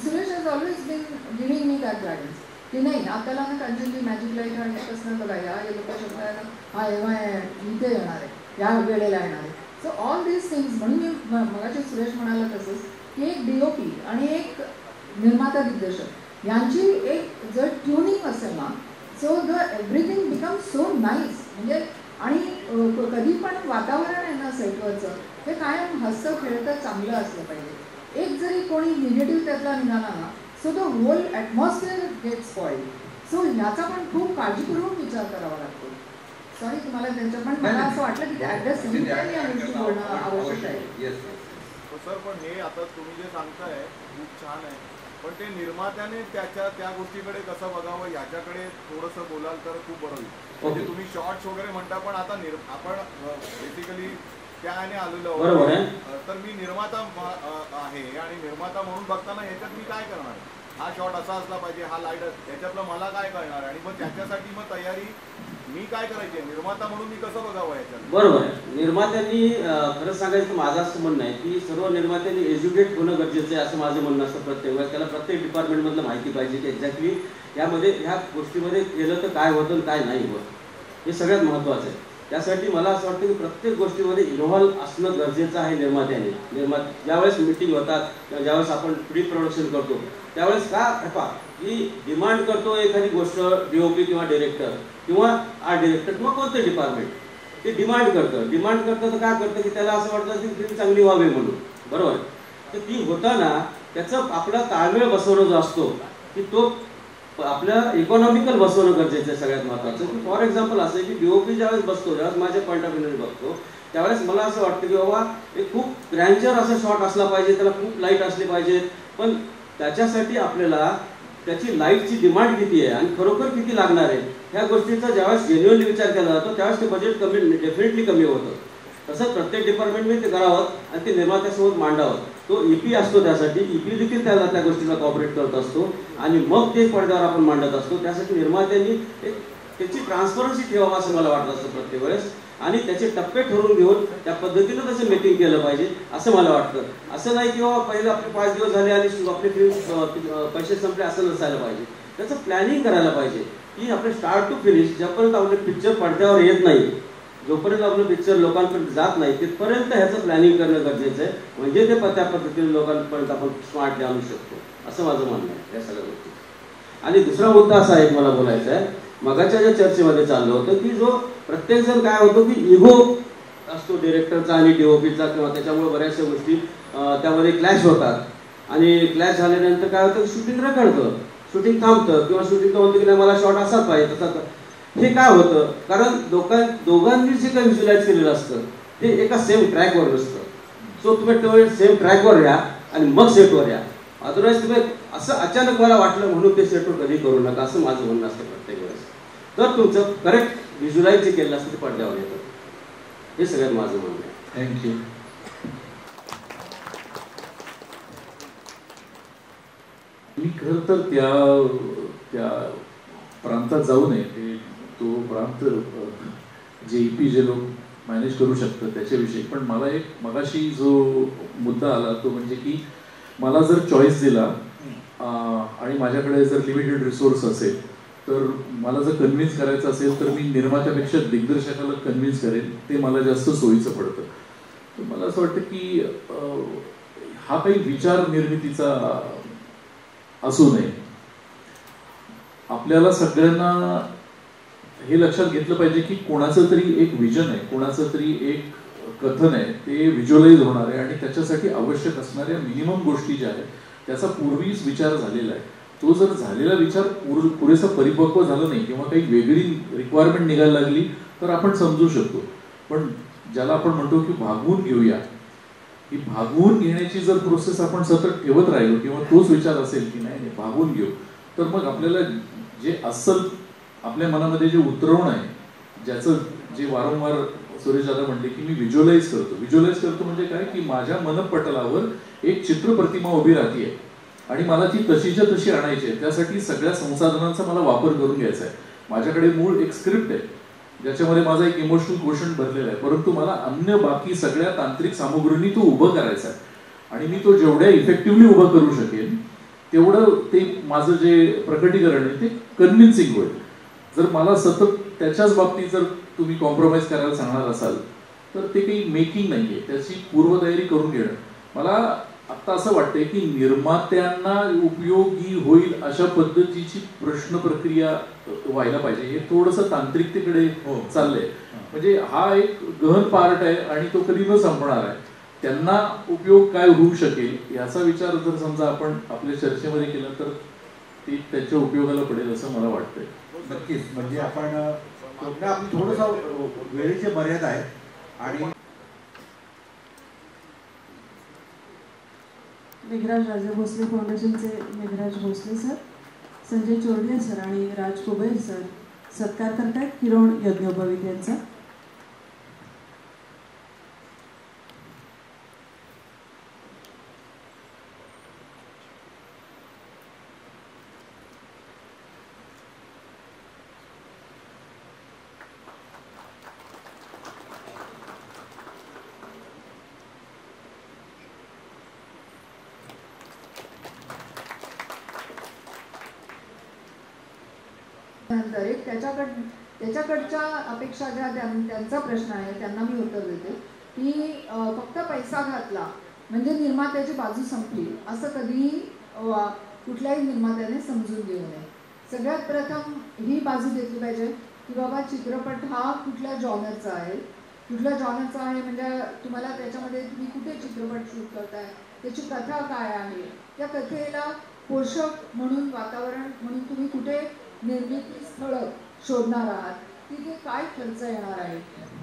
Suresh has always been giving me that guidance की नाही आपल्याला ना कांचनची मॅजिक लाईट आणि कसं बघा या लोक शब्दाला हा एव्हा इथे येणार आहे, या वेळेला येणार आहे. सो ऑल दीज थिंग्स म्हणून मी मगाशी सुरेश म्हणाला तसंच की एक DOP आणि एक निर्माता दिग्दर्शक यांची एक जर ट्युनिंग असेल ना, so the everything become so nice. म्हणजे आणि कधी पण वातावरण आहे ना सेटवरचं ते कायम हसतं खेळतं चांगलं असलं पाहिजे. एक जरी कोणी निगेटिव्ह त्यातला निघाला ना so the whole atmosphere get spoiled. So ह्याचा पण खूप काळजीपूर्वक विचार करावा लागतो. सॉरी तुम्हाला त्यांच्या पण मला असं वाटलं की ॲट द सेम टाइम या गोष्टी बोलणं आवश्यक आहे. सर पण हे आता तुम्ही जे सांगताय खूप छान आहे, पण ते निर्मात्याने त्या गोष्टीकडे कसं बघावं याच्याकडे थोडंसं बोलाल तर खूप बरं होईल. म्हणजे तुम्ही शॉर्ट्स वगैरे म्हणता पण आता आपण बेसिकली त्याने आलेलो बरोबर आहे. तर मी निर्माता आहे आणि निर्माता म्हणून बघताना ह्याच्यात मी काय करणार, हा शॉट असा असला पाहिजे, हा लाईट याच्यातलं मला काय कळणार आणि मग त्याच्यासाठी मग तयारी मी काय करायची निर्माता म्हणून मी कसं बघावं याच्यात. बरोबर आहे. निर्मात्यांनी खरंच सांगायचं तर माझं असं म्हणणं आहे की सर्व निर्मात्यांनी एज्युकेट होणं गरजेचं आहे असं माझं म्हणणं असतं. प्रत्येक वेळेस त्याला प्रत्येक डिपार्टमेंटमधलं माहिती पाहिजे की एक्झॅक्टली यामध्ये ह्या गोष्टीमध्ये केलं तर काय होतं काय नाही होत हे सगळ्यात महत्त्वाचं आहे. त्यासाठी मला असं वाटतं की प्रत्येक गोष्टीमध्ये इन्व्हॉल्व असणं गरजेचं आहे निर्मात्याने. ज्यावेळेस मीटिंग होतात किंवा ज्यावेळेस आपण प्री प्रोडक्शन करतो त्यावेळेस का की डिमांड करतो एखादी गोष्ट DOP किंवा डिरेक्टर किंवा आर्ट डिरेक्टर किंवा कोणतं डिपार्टमेंट ते डिमांड करतं तर काय करतं की त्याला असं वाटतं की फिल्म चांगली व्हावी म्हणून. बरोबर. तर ती होताना त्याचं आपला ताळमेळ बसवणं जो असतो की तो आपल्या इकॉनॉमिकल बसवणं गरजेचं आहे सगळ्यात महत्त्वाचं. की फॉर एक्झाम्पल असं की DOP ज्यावेळेस बसतो ज्यावेळेस माझ्या पॉईंट ऑफ व्ह्यूने बघतो त्यावेळेस मला असं वाटतं की बाबा एक खूप ग्रँचर असा शॉट असला पाहिजे, त्याला खूप लाईट असले पाहिजे, पण त्याच्यासाठी आपल्याला त्याची लाईटची डिमांड किती आहे आणि खरोखर किती लागणार आहे ह्या गोष्टीचा ज्यावेळेस जेन्युअनली विचार केला जातो त्यावेळेस ते बजेट डेफिनेटली कमी होतं. तसंच प्रत्येक डिपार्टमेंटने ते करावं आणि ते निर्मात्यासोबत मांडावं. तो EP असतो त्यासाठी EP देखील त्याला त्या गोष्टीला कॉपरेट करत असतो आणि मग ते पडद्यावर आपण मांडत असतो. त्यासाठी निर्मात्यांनी एक त्याची ट्रान्सपरन्सी ठेवावं असं मला वाटत असतं प्रत्येक वेळेस आणि त्याचे टप्पे ठरवून घेऊन त्या पद्धतीनं त्याचं मेकिंग केलं पाहिजे असं मला वाटतं. असं नाही की बाबा पहिले आपले 5 दिवस झाले आणि आपले फिल्म पैसे संपले असं नसायला पाहिजे. त्याचं प्लॅनिंग करायला पाहिजे की आपले स्टार्ट टू फिनिश ज्यापर्यंत आपले पिक्चर पडद्यावर येत नाही जोपर्यंत आपलं पिक्चर लोकांपर्यंत जात नाही तिथपर्यंत ह्याचं प्लॅनिंग करणं गरजेचं आहे. म्हणजे ते त्या पद्धतीने लोकांपर्यंत आपण स्मार्टली आणू शकतो असं माझं म्हणणं आहे या सगळ्या गोष्टी. आणि दुसरा मुद्दा असा एक मला बोलायचा आहे मगाच्या ज्या चर्चेमध्ये चाललं होतं की जो प्रत्येक जण काय होतो की इगो असतो डिरेक्टरचा आणि DOPचा किंवा त्याच्यामुळे बऱ्याचशा गोष्टी त्यामध्ये क्लॅश होतात आणि क्लॅश झाल्यानंतर काय होतं शूटिंग रखडतं, शूटिंग थांबतं किंवा शूटिंग म्हणतं की नाही मला शॉट असाच पाहिजे तसा. हे काय होतं कारण दोघांनी जे काही व्हिज्युअलाइज केलेलं असतं ते एका सेम ट्रॅकवर नसतं. सो तुम्ही सेम ट्रॅकवर या आणि मग सेटवर या. अदरवाईज तुम्ही असं अचानक मला वाटलं म्हणून ते सेटवर कधी करू नका असं माझं म्हणणं असतं प्रत्येक वेळेस. तर तुमचं करेक्ट व्हिज्युअलाइज जे केलं असतं ते पडद्यावर येतं हे सगळ्यात माझं म्हणणं आहे. थँक्यू. मी खरं तर त्या प्रांतात जाऊ नये. तो प्रांत जे EP जे लोक मॅनेज करू शकतात त्याच्याविषयी. पण मला एक मगाशी जो मुद्दा आला तो म्हणजे की मला जर चॉईस दिला आणि माझ्याकडे जर लिमिटेड रिसोर्स असेल तर मला जर कन्व्हिन्स करायचं असेल तर मी निर्मात्यापेक्षा दिग्दर्शकाला कन्व्हिन्स करेन. ते मला जास्त सोयीचं पडतं. तर मला असं वाटतं की हा काही विचार निर्मितीचा असू नये. आपल्याला सगळ्यांना हे लक्षात घेतलं पाहिजे की कोणाचं तरी एक विजन आहे, कोणाचं तरी एक कथन आहे, ते व्हिज्युअलाइज होणार आहे आणि त्याच्यासाठी आवश्यक असणाऱ्या मिनिमम गोष्टी ज्या आहेत त्याचा पूर्वीच विचार झालेला आहे. तो जर झालेला विचार पुरेसा परिपक्व झाला नाही किंवा काही वेगळी रिक्वायरमेंट निघायला लागली तर आपण समजू शकतो. पण ज्याला आपण म्हणतो की भागवून घेऊया, ही भागवून घेण्याची जर प्रोसेस आपण सतत ठेवत राहिलो किंवा तोच विचार असेल की नाही भागवून घेऊ तर मग आपल्याला जे अस्सल आपल्या मनामध्ये जे उतरवणं आहे ज्याचं जे वारंवार सुरेश दादा म्हणले की मी व्हिज्युअलाइज करतो म्हणजे काय की माझ्या मनपटलावर एक चित्रप्रतिमा उभी राहते आणि मला ती तशीच्या तशी आणायची आहे. त्यासाठी सगळ्या संसाधनांचा मला वापर करून घ्यायचा आहे. माझ्याकडे मूळ एक स्क्रिप्ट आहे ज्याच्यामध्ये माझा एक इमोशनल क्वोशंट भरलेला आहे, परंतु मला अन्य बाकी सगळ्या तांत्रिक सामुग्रींनी तो उभं करायचा आहे आणि मी तो जेवढ्या इफेक्टिव्हली उभं करू शकेन तेवढं ते माझं जे प्रकटीकरण आहे ते कन्व्हिन्सिंग होईल. जर मला सतत त्याच्याच बाबतीत जर तुम्ही कॉम्प्रोमाइज करायला सांगणार असाल तर ते काही मेकिंग नाहीये, त्याची पूर्वतयारी करून घेणं. मला आता असं वाटतंय की निर्मात्यांना उपयोगी होईल अशा पद्धतीची प्रश्न प्रक्रिया व्हायला पाहिजे. हे थोडंसं तांत्रिकतेकडे चाललंय. म्हणजे हा एक गहन पार्ट आहे आणि तो कधी न संपणार आहे. त्यांना उपयोग काय होऊ शकेल याचा विचार जर समजा आपण आपल्या चर्चेमध्ये केला तर ते त्यांच्या उपयोगाला पडेल असं मला वाटतंय. नक्कीच. म्हणजे आपण आपली थोडंसं वेळेची मर्यादा आहे आणि मेघराज राजे भोसले फाउंडेशनचे मेघराज भोसले सर, संजय चोरडिया सर आणि राज कुबेर सर सत्कार करतायत किरण यज्ञोपवीत यांचा. नंतर एक त्याच्याकडच्या अपेक्षा ज्या त्यांचा प्रश्न आहे त्यांना मी उत्तर देते की फक्त पैसा घातला म्हणजे निर्मात्याची बाजू संपली असं कधीही कुठल्याही निर्मात्याने समजून घेऊ नये. सगळ्यात प्रथम ही बाजू घेतली पाहिजे की बाबा चित्रपट हा कुठल्या जॉनरचा आहे, म्हणजे तुम्हाला त्याच्यामध्ये तुम्ही कुठे चित्रपट शूट करताय, त्याची कथा काय आहे, त्या कथेला पोषक म्हणून वातावरण म्हणून तुम्ही कुठे निर्मिती स्थळं शोधणार आहात, तिथे काय खर्च येणार आहे.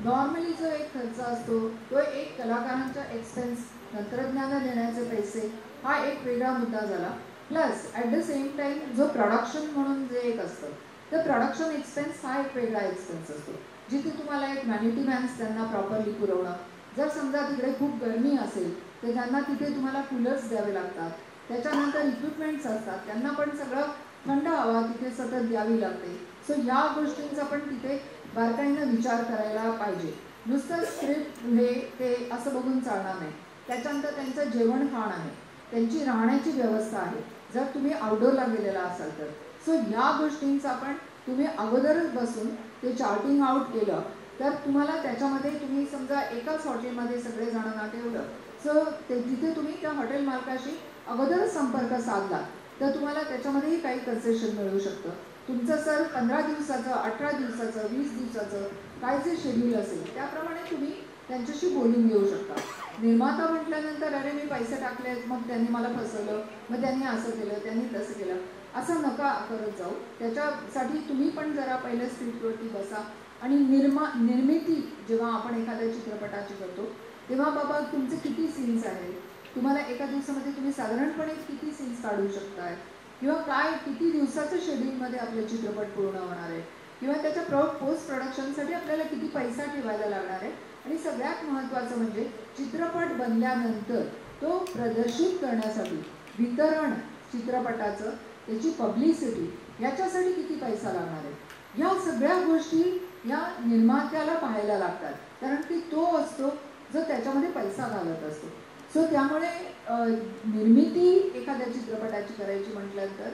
नॉर्मली जो एक खर्च असतो तो एक कलाकारांचा एक्सपेन्स, तंत्रज्ञान देण्याचे पैसे हा एक वेगळा मुद्दा झाला. Plus at the same time जो प्रोडक्शन म्हणून जे एक असतं तर प्रोडक्शन एक्सपेन्स हा एक वेगळा एक्सपेन्स असतो, जिथे तुम्हाला एक व्हॅनिटी व्हॅन्स त्यांना प्रॉपरली पुरवणं. जर समजा तिकडे खूप गरमी असेल तर त्यांना तिथे तुम्हाला कूलर्स द्यावे लागतात. त्याच्यानंतर इक्विपमेंट्स असतात, त्यांना पण सगळं थंड हवा तिथे सतत द्यावी लागते. सो या गोष्टींचा पण तिथे बारकाईनं विचार करायला पाहिजे. नुसतं स्क्रिप्ट हे ते असं बघून चालणार नाही. त्याच्यानंतर त्यांचं जेवण खाण आहे, त्यांची राहण्याची व्यवस्था आहे, जर तुम्ही आउटडोअरला गेलेला असाल तर. सो ह्या गोष्टींचा पण तुम्ही अगोदरच बसून ते चार्टिंग आउट केलं तर तुम्हाला त्याच्यामध्ये तुम्ही समजा एकाच हॉटेलमध्ये सगळेजणांना ठेवलं, सो तिथे तुम्ही त्या हॉटेल मालकाशी अगोदरच संपर्क साधला तर तुम्हाला त्याच्यामध्येही काही कन्सेशन मिळू शकतं. तुमचं सर 15 दिवसाचं, 18 दिवसाचं, 20 दिवसाचं काय जे शेड्यूल असेल त्याप्रमाणे तुम्ही त्यांच्याशी बोलून घेऊ शकता. निर्माता म्हटल्यानंतर अरे मी पैसे टाकले मग त्यांनी मला फसवलं, मग त्यांनी असं केलं, त्यांनी तसं केलं, असं नका करत जाऊ. त्याच्यासाठी तुम्ही पण जरा पहिल्या स्क्रिप्टवरती बसा आणि निर्मिती जेव्हा आपण एखाद्या चित्रपटाची करतो तेव्हा बाबा तुमचे किती सीन्स आहेत, तुम्हाला एका दिवसामध्ये तुम्ही साधारणपणे किती सीन्स काढू शकताय, किंवा काय किती दिवसाचं शेड्यूलमध्ये आपले चित्रपट पूर्ण होणार आहे, किंवा त्याच्या पोस्ट प्रोडक्शनसाठी आपल्याला किती पैसा ठेवायला लागणार आहे. आणि सगळ्यात महत्त्वाचं म्हणजे चित्रपट बनल्यानंतर तो प्रदर्शित करण्यासाठी वितरण चित्रपटाचं, त्याची पब्लिसिटी याच्यासाठी किती पैसा लागणार आहे. ह्या सगळ्या गोष्टी या निर्मात्याला पाहायला लागतात, कारण की तो असतो जो त्याच्यामध्ये पैसा घालत असतो. सो त्यामुळे निर्मिती एखाद्या चित्रपटाची करायची म्हटल्यानंतर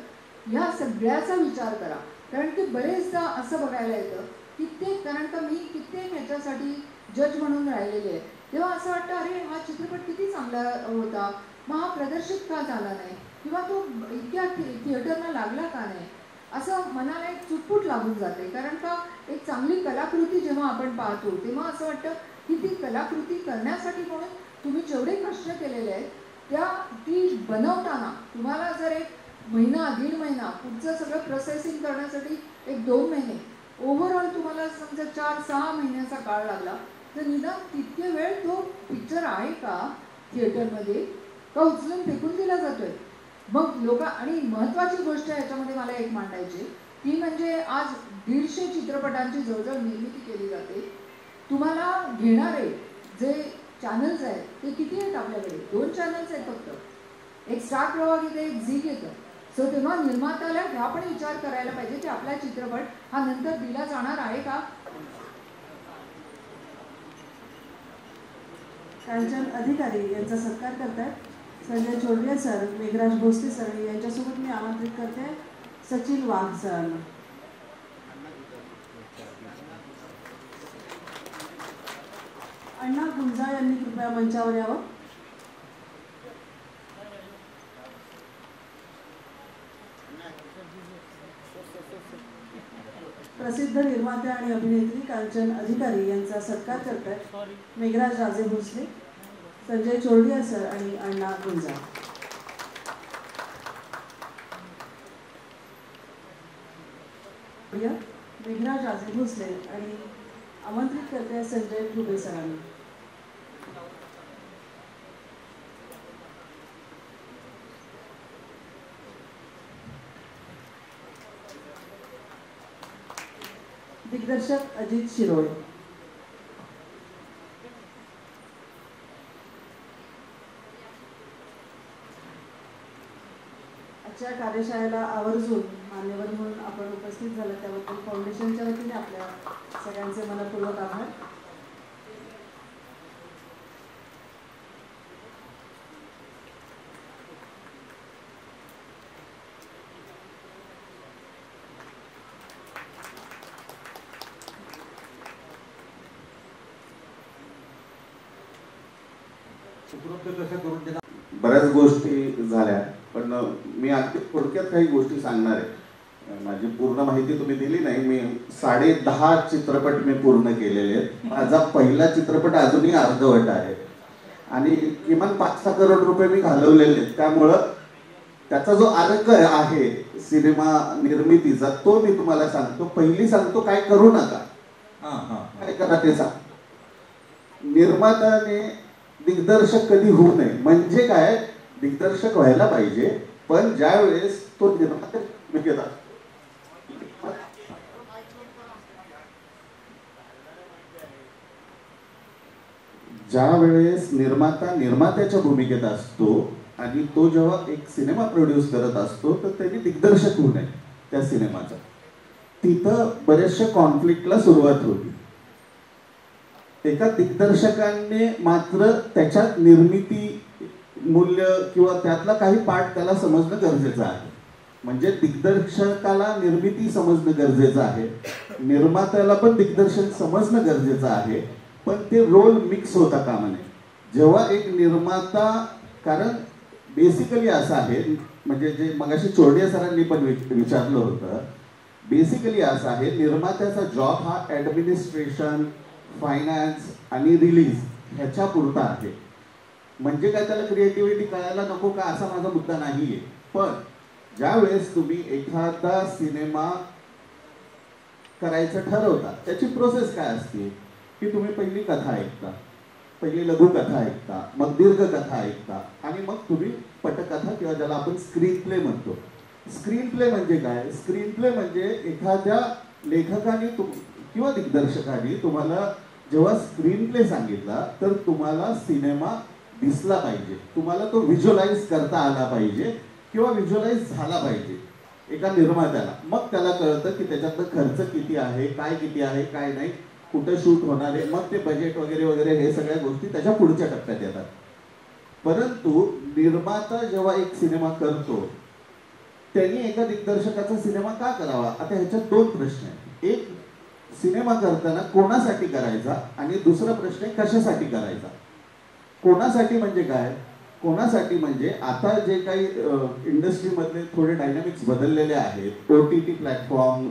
ह्या सगळ्याचा विचार करा. कारण की बरेचदा असं बघायला येतं कित्येक, कारण का मी कित्येक ह्याच्यासाठी जज म्हणून राहिलेले आहे, तेव्हा असं वाटतं अरे हा चित्रपट किती चांगला होता, मग हा प्रदर्शित का झाला नाही, किंवा तो इतक्या थिएटरना लागला का नाही, असं मनाला एक चुटपुट लागून जाते. कारण का एक चांगली कलाकृती जेव्हा आपण पाहतो तेव्हा असं वाटतं की ती कलाकृती करण्यासाठी म्हणून तुम्ही जेवढे कष्ट केलेले आहेत ती बनवताना तुम्हाला जर एक महिना, 1.5 महिना पुढचं सगळं प्रोसेसिंग करण्यासाठी 1-2 महिने ओव्हरऑल तुम्हाला समजा 4-6 महिन्याचा काळ लागला तर निदान तितके वेळ तो पिक्चर आहे का थिएटरमध्ये, का उचलून फेकून दिला जातोय. मग लोक, आणि महत्त्वाची गोष्ट याच्यामध्ये मला एक मांडायची ती म्हणजे आज 150 चित्रपटांची जवळजवळ निर्मिती केली जाते. तुम्हाला घेणारे जे चॅनल्स आहेत ते किती आहेत आपल्याकडे? 2 चॅनल्स आहेत फक्त. एक स्टार प्रवाह घेते, एक झी घेतं. सो तेव्हा निर्मात्याला ह्या पण विचार करायला पाहिजे की आपला चित्रपट हा नंतर दिला जाणार आहे का. कांचन अधिकारी यांचा सत्कार करतायत संजय चोरडिया सर, मेघराज भोसले सर, यांच्यासोबत मी आमंत्रित करते सचिन वाघ सरांना. अण्णा गुंजा यांनी कृपया मंचावर यावं. प्रसिद्ध निर्मात्या आणि अभिनेत्री कांचन अधिकारी यांचा सत्कार करतात मेघराज राजे भोसले, संजय चोरडिया सर आणि अण्णा गुंजा. मेघराज राजे भोसले आणि आमंत्रित करते संजय ठुबे सरांनी. दिग्दर्शक अजित शिरोळे. आजच्या कार्यशाळेला आवर्जून मान्यवर म्हणून आपण उपस्थित झाला त्याबद्दल फाउंडेशनच्या वतीने आपल्या सगळ्यांचे मनपूर्वक आभार. बऱ्याच गोष्टी झाल्या, पण मी अगदी थोडक्यात काही गोष्टी सांगणार आहे. माझी पूर्ण माहिती तुम्ही दिली नाही. मी 10.5 चित्रपट मी पूर्ण केलेले आहेत. माझा पहिला चित्रपट अजूनही अर्धवट आहे आणि किमान 5-6 करोड रुपये मी घालवलेले आहेत. त्यामुळं त्याचा जो अर्क आहे सिनेमा निर्मितीचा तो मी तुम्हाला सांगतो. पहिली सांगतो, काय करू नका, काय करा ते सांग. निर्मात्याने दिग्दर्शक कधी होऊ नये. म्हणजे काय, दिग्दर्शक व्हायला पाहिजे, पण ज्या वेळेस तो निर्माता ज्या वेळेस निर्माता निर्मात्याच्या भूमिकेत असतो आणि तो जेव्हा एक सिनेमा प्रोड्यूस करत असतो तर त्यांनी दिग्दर्शक होऊ नये त्या सिनेमाचा. तिथं बऱ्याचशा कॉन्फ्लिक्टला सुरुवात होती. एका दिग्दर्शकाने मात्र त्याच्यात निर्मिती मूल्य किंवा त्यातला काही पार्ट त्याला समजणं गरजेचं आहे. म्हणजे दिग्दर्शकाला निर्मिती समजणं गरजेचं आहे, निर्मात्याला पण दिग्दर्शन समजणं गरजेचं आहे, पण ते रोल मिक्स होता कामा नये. जेव्हा एक निर्माता, कारण बेसिकली असं आहे, म्हणजे जे मगाशी चोरडिया सरांनी पण विचारलं होतं, बेसिकली असं आहे, निर्मात्याचा जॉब हा ॲडमिनिस्ट्रेशन, फायनान्स आणि रिलीज ह्याच्या पुरता आहे. म्हणजे काय त्याला क्रिएटिव्हिटी कळायला नको का असा माझा मुद्दा नाहीये. पण ज्या वेळेस तुम्ही एखादा सिनेमा करायचं ठरवता त्याची प्रोसेस काय असते की तुम्ही पहिली कथा ऐकता, पहिली लघुकथा ऐकता, मग दीर्घ कथा ऐकता आणि मग तुम्ही पटकथा किंवा ज्याला आपण स्क्रीन प्ले म्हणतो. स्क्रीन प्ले म्हणजे काय, स्क्रीन प्ले म्हणजे एखाद्या लेखकाने किंवा दिग्दर्शकाने तुम्हाला जेव्हा स्क्रीन प्ले सांगितला तर तुम्हाला सिनेमा दिसला पाहिजे, तुम्हाला तो व्हिज्युअलाइज करता आला पाहिजे किंवा व्हिज्युअलाइज झाला पाहिजे एका निर्मात्याला. मग त्याला कळतं की त्याच्यातलं खर्च किती आहे, काय किती आहे, काय नाही, कुठं शूट होणार आहे, मग ते बजेट वगैरे वगैरे हे सगळ्या गोष्टी त्याच्या पुढच्या टप्प्यात येतात. परंतु निर्माता जेव्हा एक सिनेमा करतो त्यांनी एका दिग्दर्शकाचा सिनेमा का करावा, आता ह्याच्यात 2 प्रश्न आहेत. एक, सिनेमा करताना कोणासाठी करायचा आणि दुसरा प्रश्न आहे कशासाठी करायचा. कोणासाठी म्हणजे काय, कोणासाठी म्हणजे आता जे काही इंडस्ट्रीमधले थोडे डायनामिक्स बदललेले आहेत, OTT प्लॅटफॉर्म,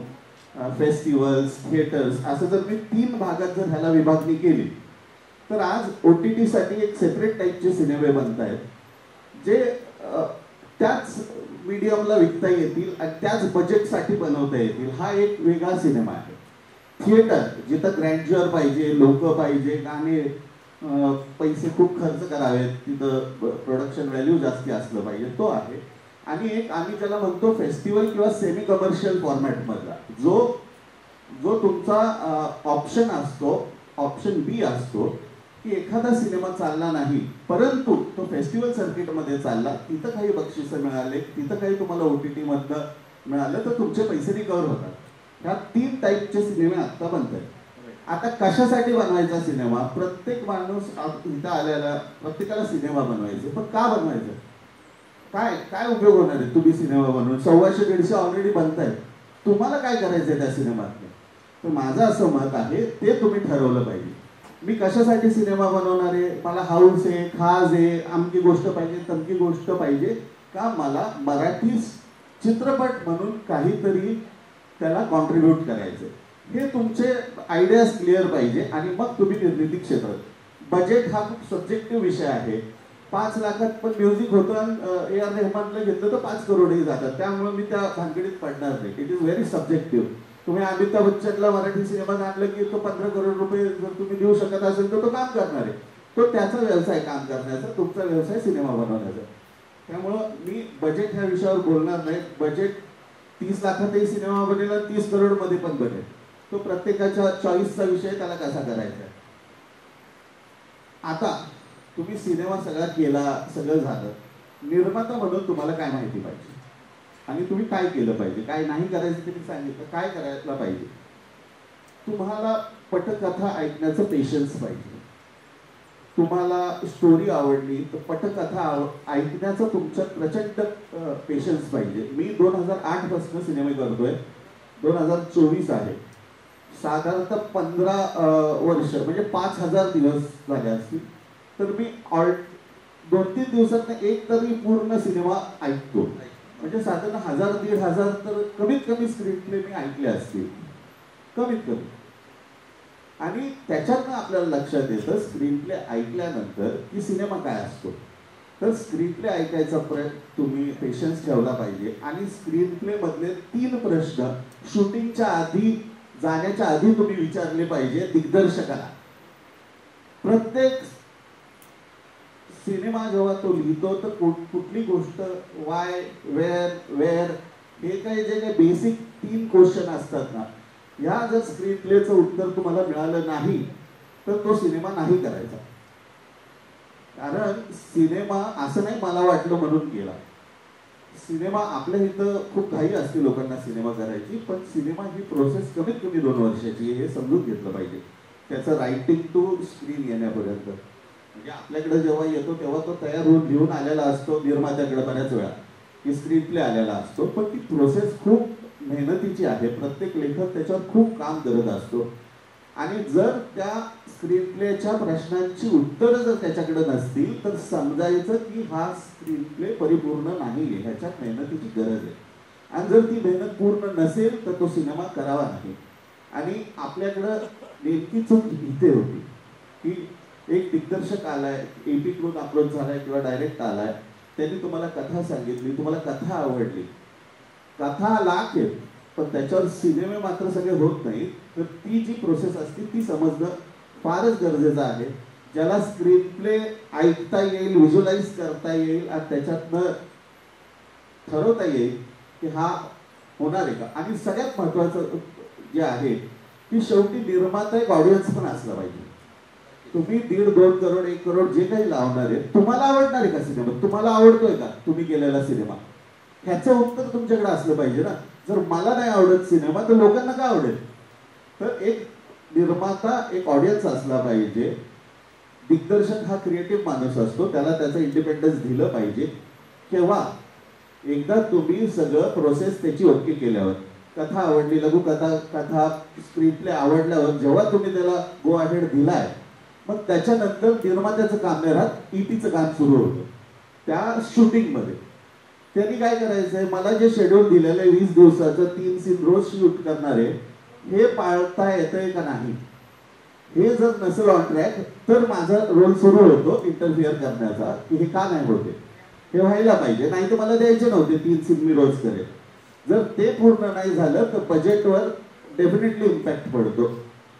फेस्टिवल्स, थिएटर्स, असं जर मी 3 भागात जर ह्याला विभागणी केली तर आज OTT साठी एक सेपरेट टाईपचे सिनेमे बनत आहेत जे त्याच मीडियमला विकता येतील आणि त्याच बजेटसाठी बनवता येतील. हा एक वेगळा सिनेमा आहे. थिएटर जिथं ग्रँड्युअर पाहिजे, लोक पाहिजे, गाणे, पैसे खूप खर्च करावेत, तिथं प्रोडक्शन व्हॅल्यू जास्ती असलं पाहिजे, तो आहे. आणि एक आम्ही ज्याला म्हणतो फेस्टिवल किंवा सेमी कमर्शियल फॉर्मॅटमधला जो तुमचा ऑप्शन असतो, ऑप्शन बी असतो की एखादा सिनेमा चालला नाही परंतु तो फेस्टिवल सर्किटमध्ये चालला, तिथं काही बक्षिसं मिळाले, तिथं काही तुम्हाला OTT मधनं मिळालं तर तुमचे पैसे रिकव्हर होतात. ह्या 3 टाईपचे सिनेमे आत्ता बनतात. आता कशासाठी बनवायचा सिनेमा, प्रत्येक माणूस इथं आलेला प्रत्येकाला सिनेमा बनवायचे, पण का बनवायचं, काय काय उपयोग होणार आहे तुम्ही सिनेमा बनवून, 150-150 ऑलरेडी बनतायत, तुम्हाला काय करायचंय त्या सिनेमातलं. तर माझं असं मत आहे ते तुम्ही ठरवलं पाहिजे. मी कशासाठी सिनेमा बनवणार आहे, मला हाऊस आहे, खाज आहे, अमकी गोष्ट पाहिजे, तमकी गोष्ट पाहिजे, का मला मराठी चित्रपट म्हणून काहीतरी त्याला कॉन्ट्रीब्यूट करायचं. हे तुमचे आयडियाज क्लिअर पाहिजे आणि मग तुम्ही निर्मिती क्षेत्रात. बजेट हा खूप सब्जेक्टिव्ह विषय आहे. 5 लाखात पण म्युझिक होतं आणि ए आर रेहमानला घेतलं तर 5 करोडही जातात. त्यामुळे मी त्या भानगडीत पडणार नाही. It is very subjective. तुम्ही अमिताभ बच्चनला मराठी सिनेमात आणलं की तो 15 करोड रुपये जर तुम्ही देऊ शकत असेल तर तो काम करणार आहे. तो त्याचा व्यवसाय काम करण्याचा, तुमचा व्यवसाय सिनेमा बनवण्याचा. त्यामुळं मी बजेट ह्या विषयावर बोलणार नाही. बजेट 30 लाखातही सिनेमा बनेल, 30 करोडमध्ये पण बनेल. तो प्रत्येकाच्या चॉईसचा विषय, त्याला कसा करायचा. आता तुम्ही सिनेमा सगळा केला, सगळं झालं. निर्माता म्हणून तुम्हाला काय माहिती पाहिजे आणि तुम्ही काय केलं पाहिजे, काय नाही करायचं ते मी सांगितलं. काय करायला पाहिजे, तुम्हाला पटकथा ऐकण्याचं पेशन्स पाहिजे. तुम्हाला स्टोरी आवडली तर पटकथा ऐकण्याचं तुमचं प्रचंड पेशन्स पाहिजे. मी 2008 पासून सिनेमे करतोय, 2024 आहे. साधारणतः 15 वर्ष म्हणजे 5000 दिवस झाले असतील. तर मी 2-3 दिवसात एक तरी पूर्ण सिनेमा ऐकतो. म्हणजे साधारण 1000-1500 तर कमीत कमी स्क्रीन प्ले मी ऐकले असतील, कमीत कमी. आणि त्याच्यातनं आपल्याला लक्षात येतं स्क्रीन प्ले ऐकल्यानंतर की सिनेमा काय असतो. तर स्क्रीन प्ले ऐकायचा तुम्ही पेशन्स ठेवला पाहिजे. आणि स्क्रीन प्ले मधले 3 प्रश्न शूटिंगच्या आधी, जाण्याच्या आधी तुम्ही विचारले पाहिजे दिग्दर्शकाला. प्रत्येक सिनेमा जेव्हा तो लिहितो तर कुठली गोष्ट, वाय, वेअर, हे काही जे काही बेसिक 3 क्वेश्चन असतात ना, ह्या जर स्क्रीन प्लेचं उत्तर तुम्हाला मिळालं नाही तर तो सिनेमा नाही करायचा. कारण सिनेमा असं नाही मला वाटलं म्हणून केला. सिनेमा आपल्या इथं खूप घाई असते लोकांना सिनेमा करायची, पण सिनेमा ही प्रोसेस कमीत कमी 2 वर्षाची, हे समजून घेतलं पाहिजे. त्याचं रायटिंग टू स्क्रीन येण्यापर्यंत. म्हणजे आपल्याकडे जेव्हा येतो तेव्हा तो तयार होऊन लिहून आलेला असतो निर्मात्याकडे बऱ्याच वेळा, की स्क्रीन प्ले आलेला असतो. पण ती प्रोसेस खूप मेहनतीची आहे. प्रत्येक लेखक त्याच्यावर खूप काम करत असतो. आणि जर त्या स्क्रीन प्लेच्या प्रश्नांची उत्तरं जर त्याच्याकडे नसतील तर समजायचं की हा स्क्रीन प्ले परिपूर्ण नाही आहे, ह्याच्यात मेहनतीची गरज आहे. आणि जर ती मेहनत पूर्ण नसेल तर तो सिनेमा करावा नाही. आणि आपल्याकडं नेमकी चूक इथे होती की एक दिग्दर्शक आलाय, एपी कडून अप्रोच झालाय किंवा डायरेक्ट आलाय, त्यांनी तुम्हाला कथा सांगितली, तुम्हाला कथा आवडली, कथा लाख आहे, पण त्याच्यावर सिनेमे मात्र सगळे होत नाही. तर ती जी प्रोसेस असते ती समजणं फारच गरजेचं आहे. ज्याला स्क्रीन प्ले ऐकता येईल, व्हिज्युअलाइज करता येईल आणि त्याच्यातनं ठरवता येईल की हा होणार आहे का. आणि सगळ्यात महत्वाचं जे आहे की शेवटी निर्माता एक ऑडियन्स पण असला पाहिजे. तुम्ही 1.5-2 करोड 1 करोड जे काही लावणार आहे, तुम्हाला आवडणार आहे का सिनेमा, तुम्हाला आवडतोय का तुम्ही केलेला सिनेमा, ह्याचं उत्तर तुमच्याकडे असलं पाहिजे ना. जर मला नाही आवडत सिनेमा तर लोकांना का आवडेल. तर एक निर्माता, एक ऑडियन्स असला पाहिजे. दिग्दर्शक हा क्रिएटिव्ह माणूस असतो, त्याला त्याचं इंडिपेंडन्स दिलं पाहिजे. केव्हा, एकदा तुम्ही सगळं प्रोसेस त्याची ओके केल्यावर, कथा आवडली, लघुकथा, कथा, स्क्रीन प्ले आवडल्यावर जेव्हा तुम्ही त्याला गो अहेड दिलाय, मग त्याच्यानंतर निर्मात्याचं काम नाही राहत, ईटीचं काम सुरू होतं त्या शूटिंगमध्ये. त्यांनी काय करायचंय, मला जे शेड्यूल दिलेलं आहे 20 दिवसाचं 3 सीन रोज शूट करणार आहे, हे पाळता येतंय का नाही. हे जर नसेल ऑन ट्रॅक तर माझा रोल सुरू होतो इंटरफिअर करण्याचा की हे का नाही होते, हे व्हायला पाहिजे. नाही तर मला द्यायचे नव्हते 3 सीन मी रोज करेल. जर ते पूर्ण नाही झालं तर बजेटवर डेफिनेटली इम्पॅक्ट पडतो.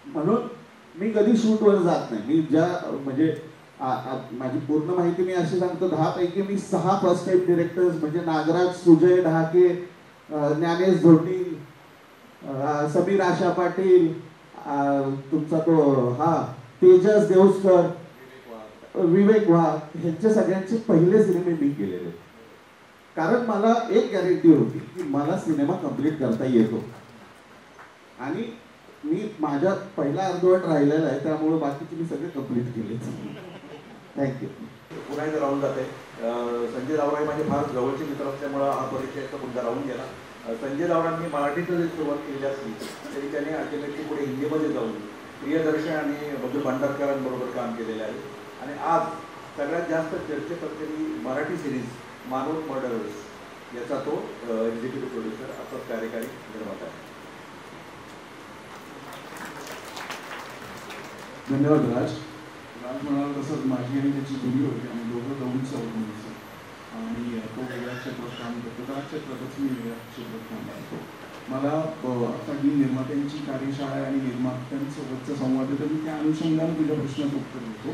म्हणून मी कधी शूटवर जात नाही. मी ज्या म्हणजे माझी पूर्ण माहिती मी अशी सांगतो, 10 पैकी मी 6 फर्स्ट टाइम डिरेक्टर्स म्हणजे नागराज, सुजय ढाके, ज्ञानेश झोटी, समीर आशा पाटील, तुमचा तो तेजस देवस्कर, विवेक वाघ, ह्यांच्या सगळ्यांचे पहिले सिनेमे मी केलेले. कारण मला एक गॅरंटी होती की मला सिनेमा कंप्लीट करता येतो. आणि मी माझ्या पहिला अर्धवट राहिलेला आहे, त्यामुळे बाकीचे मी सगळे कंप्लीट केले. थँक्यू. पुन्हा एकदा राहून जाते. संजय रावराय माझे फार जवळचे मित्र असल्यामुळं हा परिचयाचा मुद्दा राहून गेला. संजय रावरांनी मराठीतून जरी सुरुवात केली असली तरी त्याने अल्टिमेटली पुढे हिंदीमध्ये जाऊन प्रियदर्शन आणि मधुर भांडारकरांबरोबर काम केलेलं आहे. आणि आज सगळ्यात जास्त चर्चेत असलेली मराठी सिरीज मानव मर्डरर्स याचा तो एक्झिक्युटिव्ह प्रोड्युसर अर्थात कार्यकारी निर्माता आहे. धन्यवाद राज. राज म्हणाला तसंच माझी आणि त्याची जुनी होती आणि दोघं दोघींचं होतं आणि तो वेगळ्या क्षेत्रात काम करतो, त्या क्षेत्रातच मी वेगळ्या क्षेत्रात काम करतो. मला आता ही निर्मात्यांची कार्यशाळा आणि निर्मात्यांसोबतचा संवाद आहे, तर मी त्या अनुषंगाने तुझ्या प्रश्नाचं उत्तर देतो.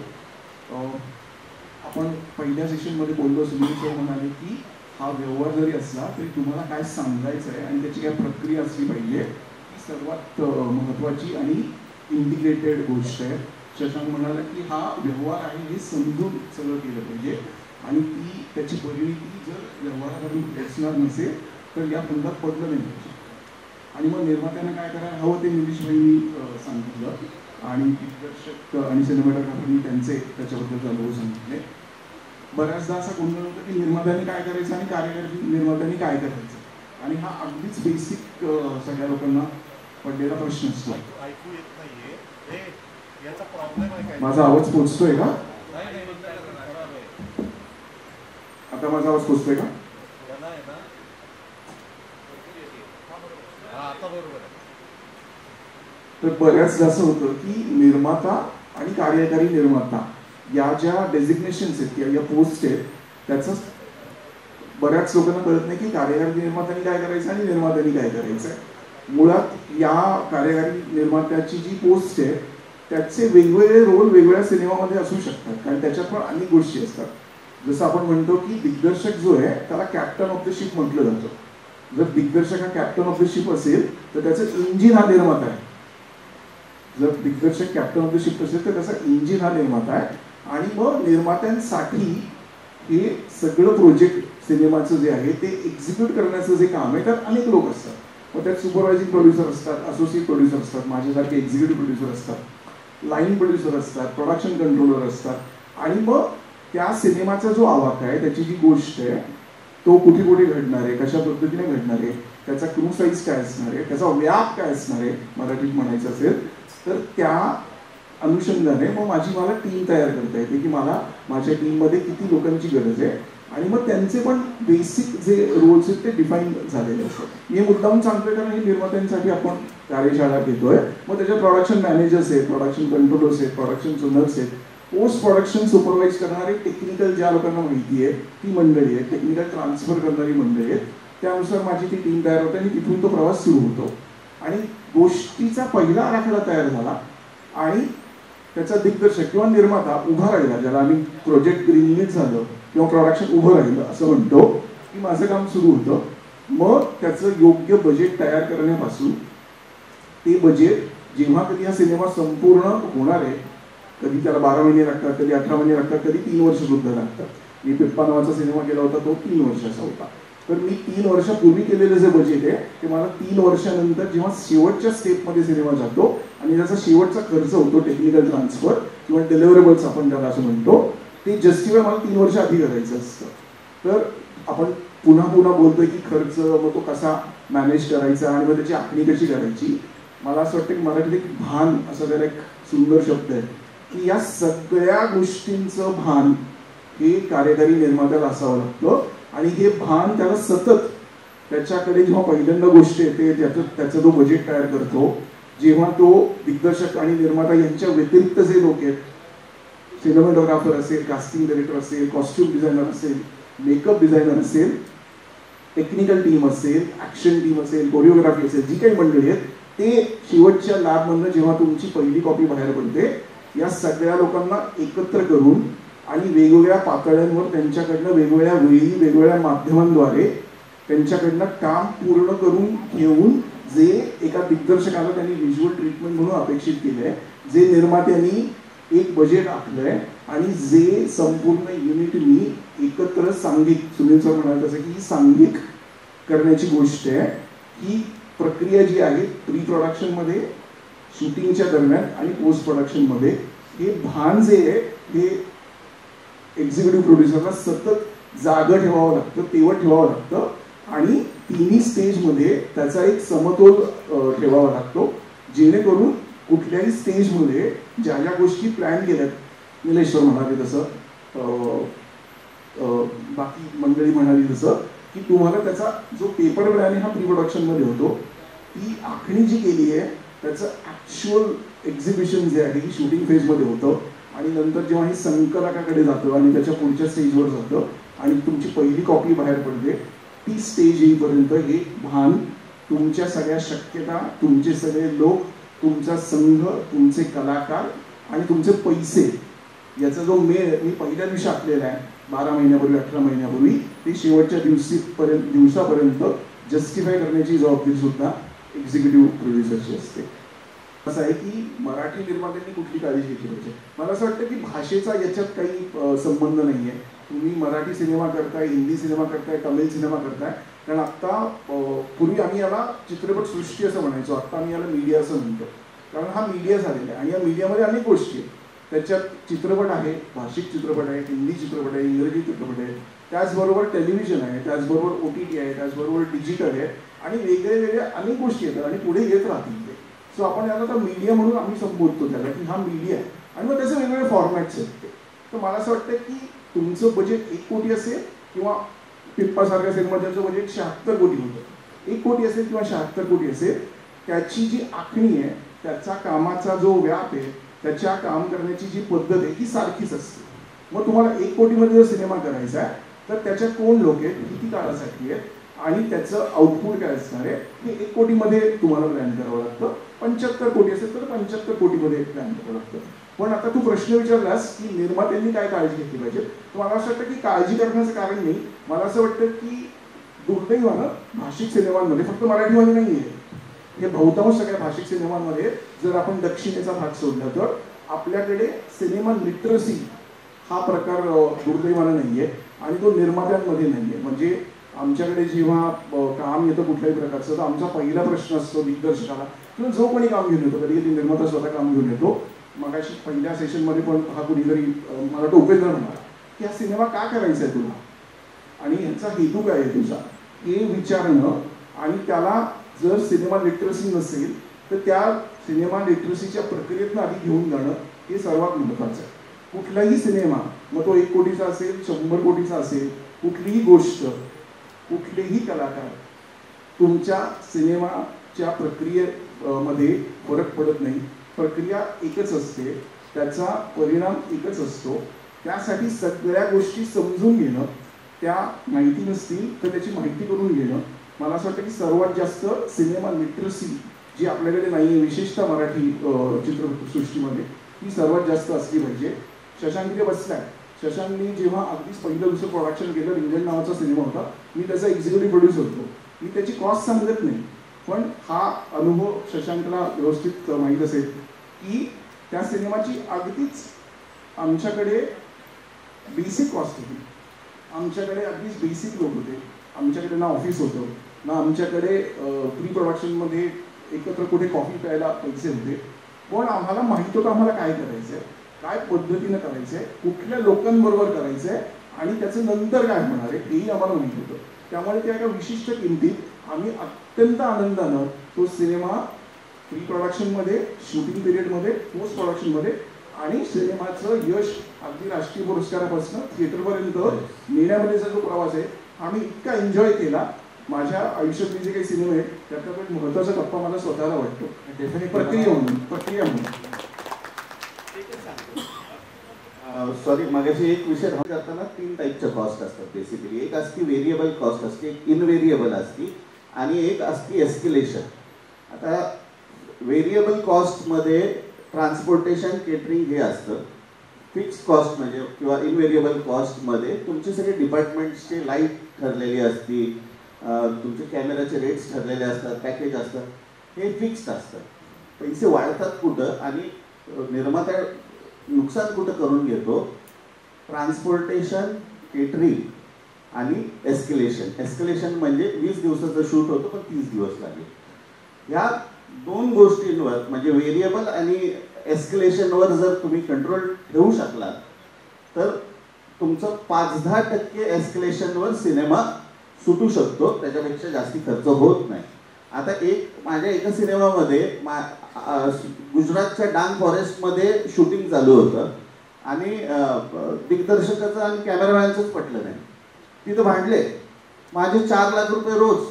आपण पहिल्या सेशनमध्ये बोललो, सुनील सर म्हणाले की हा व्यवहार जरी असला तरी तुम्हाला काय सांगायचं आहे आणि त्याची काय प्रक्रिया असली पाहिजे, ही सर्वात महत्त्वाची आणि इंटिग्रेटेड गोष्ट आहे. शशांक म्हणाला की हा व्यवहार आहे हे समजून सगळं केलं पाहिजे आणि त्याची परिणिती जर व्यवहाराकडून पोचणार नसेल तर या फंदात पडलं नाही पाहिजे. आणि मग निर्मात्यानं काय करायला हवं ते निलेशभाईंनी सांगितलं आणि दिग्दर्शक आणि सिनेमॅटोग्राफरनी त्याच्याबद्दलचे अनुभव सांगितले. बऱ्याचदा असा गोंधळ होतो की निर्मात्याने काय करायचं आणि कार्यकारी निर्मात्याने काय करायचं, आणि हा अगदीच बेसिक सगळ्या लोकांना पडलेला प्रश्न असतो. ऐकू येत नाहीये, याचा प्रॉब्लेम आहे काय? माझा आवाज पोचतोय का? आता माझा आवाज पोचतोय का? तर बऱ्याचदा असं होतं की निर्माता आणि कार्यकारी निर्माता या ज्या डेझिग्नेशन्स आहेत किंवा या पोस्ट आहेत त्याचं बऱ्याच लोकांना कळत नाही की कार्यकारी निर्मात्याने काय करायचं आणि निर्मात्याने काय करायचं आहे. मुळात या कार्यकारी निर्मात्याची जी पोस्ट आहे त्याचे वेगवेगळे रोल वेगवेगळ्या सिनेमामध्ये असू शकतात, कारण त्याच्यात पण अनेक गोष्टी असतात. जसं आपण म्हणतो की दिग्दर्शक जो आहे त्याला कॅप्टन ऑफ द शिप म्हटलं जातं. जर दिग्दर्शक हा कॅप्टन ऑफ द शिप असेल तर त्याचं इंजिन हा निर्माता आहे. जर दिग्दर्शक कॅप्टन ऑफ द शिप असेल तर त्याचा इंजिन हा निर्माता आहे. आणि मग निर्मात्यांसाठी हे सगळं प्रोजेक्ट सिनेमाचं जे आहे ते एक्झिक्यूट करण्याचं जे काम आहे त्यात अनेक लोक असतात. मग त्यात सुपरवायझिंग प्रोड्युसर असतात, असोसिएट प्रोड्युसर असतात, माझ्यासारखे एक्झिक्युटिव्ह प्रोड्युसर असतात, लाईन प्रोड्युसर असतात, प्रोडक्शन कंट्रोलर असतात. आणि मग त्या सिनेमाचा जो आवाका आहे त्याची जी गोष्ट आहे तो कुठे कुठे घडणार आहे, कशा पद्धतीने घडणार आहे, त्याचा क्रू साईज काय असणार आहे, त्याचा व्याप काय असणार आहे मराठीत म्हणायचं असेल तर त्या अनुषंगाने मग मला टीम तयार करता येते की मला माझ्या टीममध्ये किती लोकांची गरज आहे आणि मग त्यांचे पण बेसिक जे रोल्स आहेत ते डिफाईन झालेले असतात. मी मुद्दाम सांगतोय कारण हे निर्मात्यांसाठी आपण कार्यशाळा घेतोय. मग त्याच्या प्रोडक्शन मॅनेजर्स आहेत, प्रोडक्शन कंट्रोलर्स आहेत, प्रोडक्शन ओनर्स आहेत, पोस्ट प्रोडक्शन सुपरवाइज करणारे टेक्निकल ज्या लोकांना माहिती आहे ती मंडळी आहे, टेक्निकल ट्रान्सफर करणारी मंडळी आहेत. त्यानुसार माझी ती टीम तयार होते आणि तिथून तो प्रवास सुरू होतो. आणि गोष्टीचा पहिला आराखडा तयार झाला आणि त्याचा दिग्दर्शक किंवा निर्माता उभा राहिला, ज्याला आम्ही प्रोजेक्ट ग्रीनलिट झालं किंवा प्रोडक्शन उभं राहिलं असं म्हणतो की माझं काम सुरू होतं. मग त्याचं योग्य बजेट तयार करण्यापासून ते बजेट जेव्हा कधी हा सिनेमा संपूर्ण होणार आहे, कधी त्याला 12 महिने लागतात, कधी 18 महिने लागतात, कधी 3 वर्ष सुद्धा लागतात. मी पिप्पा नावाचा सिनेमा केला होता तो 3 वर्षाचा होता. तर मी 3 वर्षापूर्वी केलेलं जे बजेट आहे ते मला 3 वर्षानंतर जेव्हा शेवटच्या स्टेपमध्ये सिनेमा जातो आणि त्याचा शेवटचा खर्च होतो टेक्निकल ट्रान्सफर किंवा डिलिव्हरेबल्स आपण त्याला असं म्हणतो, ते जस्टिफाय मला 3 वर्ष आधी करायचं असतं. तर आपण पुन्हा पुन्हा बोलतोय की खर्च, मग तो कसा मॅनेज करायचा आणि मग त्याची आखणी कशी करायची. मला असं वाटतं की मराठीत एक भान असा त्याला एक सुंदर शब्द आहे की या सगळ्या गोष्टींचं भान हे कार्यकारी निर्मात्याला असावं लागतं. आणि हे भान त्याला सतत त्याच्याकडे जेव्हा पहिल्यांदा गोष्ट येते त्याचं तो बजेट तयार करतो, जेव्हा तो दिग्दर्शक आणि निर्माता यांच्या व्यतिरिक्त जे लोक आहेत, सिनेमॅटोग्राफर असेल, कास्टिंग डायरेक्टर असेल, कॉस्ट्युम डिझायनर असेल, मेकअप डिझायनर असेल, टेक्निकल टीम असेल, ॲक्शन टीम असेल, कोरिओग्राफी असेल, जी काही मंडळी आहेत ते शेवटच्या लॅबमधनं जेव्हा तुमची पहिली कॉपी बाहेर पडते या सगळ्या लोकांना एकत्र करून आणि वेगवेगळ्या पातळ्यांवर त्यांच्याकडनं वेगवेगळ्या वेळी वेगवेगळ्या माध्यमांद्वारे त्यांच्याकडनं काम पूर्ण करून घेऊन जे एका दिग्दर्शकाला त्यांनी व्हिज्युअल ट्रीटमेंट म्हणून अपेक्षित केलंय, जे निर्मात्यांनी एक बजेट आखलंय आणि जे संपूर्ण युनिटनी एकत्र सांघिक, सुनील सर म्हणाले तसं की ही सांघिक करण्याची गोष्ट आहे. ही प्रक्रिया जी आहे प्री प्रोडक्शनमध्ये, शूटिंगच्या दरम्यान आणि पोस्ट प्रोडक्शनमध्ये हे भान जे आहे हे एक्झिक्युटिव्ह प्रोड्युसरला सतत जागं ठेवावं लागतं, तेवढं ठेवावं लागतं आणि तिन्ही स्टेजमध्ये त्याचा एक समतोल ठेवावा लागतो, जेणेकरून कुठल्याही स्टेजमध्ये ज्या ज्या गोष्टी प्लॅन केल्यात, निलेश्वर म्हणाले तसं, बाकी मंडळी म्हणाली तसं, की तुम्हाला त्याचा जो पेपर वेळाने हा प्री प्रोडक्शनमध्ये होतो, ती आखणी जी केली आहे त्याचं ॲक्च्युअल एक्झिबिशन जे आहे ही शूटिंग फेजमध्ये होतं आणि नंतर जेव्हा हे संकलकाकडे जातं आणि त्याच्या पुढच्या स्टेजवर जातं आणि तुमची पहिली कॉपी बाहेर पडते, ती स्टेज येईपर्यंत हे भान, तुमच्या सगळ्या शक्यता, तुमचे सगळे लोक, तुमचा संघ, तुमचे कलाकार आणि तुमचे पैसे याचा जो मेळ मी पहिल्या दिवशी आखलेला आहे 12 महिन्यापूर्वी 18 महिन्यापूर्वी, ते शेवटच्या दिवसापर्यंत जस्टिफाय करण्याची जबाबदारी सुद्धा एक्झिक्युटिव्ह प्रोड्युसरची असते. असं आहे की मराठी निर्मात्यांनी कुठली काळजी घेतली पाहिजे. मला असं वाटतं की भाषेचा याच्यात काही संबंध नाही आहे. तुम्ही मराठी सिनेमा करताय, हिंदी सिनेमा करताय, तमिळ सिनेमा करताय, कारण आत्ता पूर्वी आम्ही याला चित्रपटसृष्टी असं म्हणायचो, आत्ता आम्ही याला मीडिया असं म्हणतो, कारण हा मीडिया झालेला आहे आणि या मीडियामध्ये अनेक गोष्टी आहेत. त्याच्यात चित्रपट आहे, भाषिक चित्रपट आहे, हिंदी चित्रपट आहे, इंग्रजी चित्रपट आहे, त्याचबरोबर टेलिव्हिजन आहे, त्याचबरोबर OTT आहे, त्याचबरोबर डिजिटल आहे आणि वेगळे वेगळे अनेक गोष्टी येतात आणि पुढे येत राहतील ते. सो आपण याला तर मीडिया म्हणून आम्ही संबोधतो त्याला की हा मीडिया आहे आणि मग त्याचे वेगवेगळे फॉर्मॅट्स आहेत ते. तर मला असं वाटतं की तुमचं बजेट 1 कोटी असेल किंवा पिप्पासारख्या सिनेमा ज्याचं बजेट 76 कोटी होतं, 1 कोटी असेल किंवा 76 कोटी असेल, त्याची जी आखणी आहे, त्याचा कामाचा जो व्याप आहे, त्याच्या काम करण्याची जी पद्धत आहे ही सारखीच असते. मग तुम्हाला 1 कोटीमध्ये जर सिनेमा करायचा आहे तर त्याच्यात कोण लोक आहेत, किती काळासाठी आहेत आणि त्याचं आउटपुट काय असणार आहे हे 1 कोटीमध्ये तुम्हाला प्लॅन करावं लागतं. 75 कोटी असेल तर 75 कोटीमध्ये प्लॅन करावं लागतं. पण आता तू प्रश्न विचारलास की निर्मात्यांनी काय काळजी घेतली पाहिजे, तर मला असं वाटतं की काळजी करण्याचं कारण नाही. मला असं वाटतं की दुर्दैवानं भाषिक सिनेमांमध्ये, फक्त मराठीमध्ये नाही आहे, हे बहुतांश सगळ्या भाषिक सिनेमांमध्ये जर आपण दक्षिणेचा भाग सोडला तर आपल्याकडे सिनेमा लिटरसी हा प्रकार दुर्दैवानं नाही आहे आणि तो निर्मात्यांमध्ये नाही आहे. म्हणजे आमच्याकडे जेव्हा काम येतं कुठल्याही प्रकारचं तर आमचा पहिला प्रश्न असतो दिग्दर्शकाला किंवा जो कोणी काम घेऊन येतो, कधी कधी निर्माता स्वतः काम घेऊन येतो. मगाशी पहिल्या सेशनमध्ये पण हा कुणीतरी मला वाटतं उपेंद्र म्हणाला की हा सिनेमा का करायचा आहे तुला आणि ह्याचा हेतू काय आहे तुझा, हे विचारणं आणि त्याला जर सिनेमा लिटरसी नसेल तर त्या सिनेमा लिटरसीच्या प्रक्रियेतनं आधी घेऊन जाणं हे सर्वात महत्त्वाचं आहे. कुठलाही सिनेमा, मग तो 1 कोटीचा असेल, 100 कोटीचा असेल, कुठलीही गोष्ट, कुठलेही कलाकार, तुमच्या सिनेमाच्या प्रक्रियेमध्ये फरक पडत नाही. प्रक्रिया एकच असते, त्याचा परिणाम एकच असतो. त्यासाठी सगळ्या गोष्टी समजून घेणं, त्या माहिती नसतील तर त्याची माहिती करून घेणं. मला असं वाटतं की सर्वात जास्त सिनेमा लिटरसी जी आपल्याकडे नाही आहे, विशेषतः मराठी चित्रपटसृष्टीमध्ये, ती सर्वात जास्त असली पाहिजे. शशांक इथे बसलाय. शशांकने जेव्हा अगदीच पहिलं दुसरं प्रोडक्शन केलं, रिंगण नावाचा सिनेमा होता, मी त्याचा एक्झिक्युटिव्ह प्रोड्यूसर होतो. मी त्याची कॉस्ट सांगत नाही, पण हा अनुभव शशांकला व्यवस्थित माहीत असेल की त्या सिनेमाची अगदीच आमच्याकडे बेसिक कॉस्ट होती. आमच्याकडे अगदीच बेसिक लोक होते. आमच्याकडे ना ऑफिस होतं, ना आमच्याकडे प्री प्रोडक्शनमध्ये एकत्र कुठे कॉफी प्यायला पैसे होते. पण आम्हाला माहीत होतं आम्हाला काय करायचं आहे, काय पद्धतीनं करायचं आहे, कुठल्या लोकांबरोबर करायचं आहे आणि त्याचं नंतर काय होणार आहे हेही आम्हाला माहीत होतं. त्यामुळे त्या एका विशिष्ट किमतीत आम्ही अत्यंत आनंदानं तो सिनेमा प्री प्रोडक्शनमध्ये, शूटिंग पिरियडमध्ये, पोस्ट प्रोडक्शनमध्ये आणि सिनेमाचं यश अगदी राष्ट्रीय पुरस्कारापासून थिएटरपर्यंत नेण्यामध्येचा जो प्रवास आहे आम्ही इतका एन्जॉय केला. माझ्या आयुष्यातले जे काही सिनेमे आहेत त्यातला एक महत्त्वाचा टप्पा मला स्वतःला वाटतो, प्रक्रिया म्हणून. सॉरी, मागाशी एक विषय करताना 3 टाईपच्या कॉस्ट असतात बेसिकली. एक असती व्हेरिएबल कॉस्ट असते, एक इनव्हेरिएबल असती आणि एक असती एस्केलेशन. आता व्हेरिएबल कॉस्टमध्ये ट्रान्सपोर्टेशन, केटरिंग हे असतं. फिक्स कॉस्ट म्हणजे किंवा इनव्हेरिएबल कॉस्टमध्ये तुमचे सगळे डिपार्टमेंट्सचे लाईट ठरलेली असती, तुमचे कॅमेराचे रेट्स ठरलेले असतात, पॅकेज असतं, हे फिक्स्ड असतं. पैसे वाढतात कुठं आणि निर्माता नुकसान कुठं करून घेतो, ट्रान्सपोर्टेशन, केटरिंग आणि एस्केलेशन. एस्केलेशन म्हणजे 20 दिवसाचं शूट होतं पण 30 दिवस लागले. ह्या 2 गोष्टींवर म्हणजे व्हेरिएबल आणि एस्केलेशनवर जर तुम्ही कंट्रोल ठेवू शकलात तर तुमचं 5-10% एस्केलेशनवर सिनेमा सुटू शकतो, त्याच्यापेक्षा जास्ती खर्च होत नाही. आता माझ्या एका सिनेमामध्ये गुजरातच्या डांग फॉरेस्टमध्ये शूटिंग चालू होतं आणि दिग्दर्शकाचं आणि कॅमेरामॅनचंच पटलं नाही. तिथं भांडले माझे 4 लाख रुपये रोज.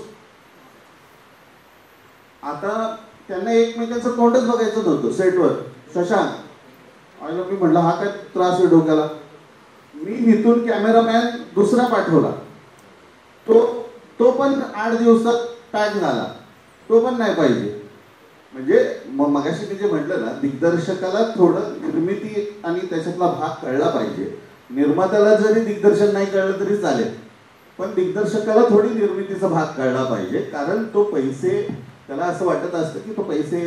आता त्यांना एकमेकांचं तोंडच बघायचं नव्हतं सेटवर. शशांक आयला मी म्हटलं हा काय त्रास आहे डोक्याला. मी इथून कॅमेरामॅन दुसरा पाठवला. तो पण 8 दिवसात पॅक झाला. तो पण नाही पाहिजे. म्हणजे मगाशी मी जे म्हटलं ना, दिग्दर्शकाला थोडं निर्मिती आणि त्याच्यातला भाग कळला पाहिजे. निर्मात्याला जरी दिग्दर्शन नाही कळलं तरी चालेल, पण दिग्दर्शकाला थोडी निर्मितीचा भाग कळला पाहिजे. कारण तो पैसे, त्याला असं वाटत असतं की तो पैसे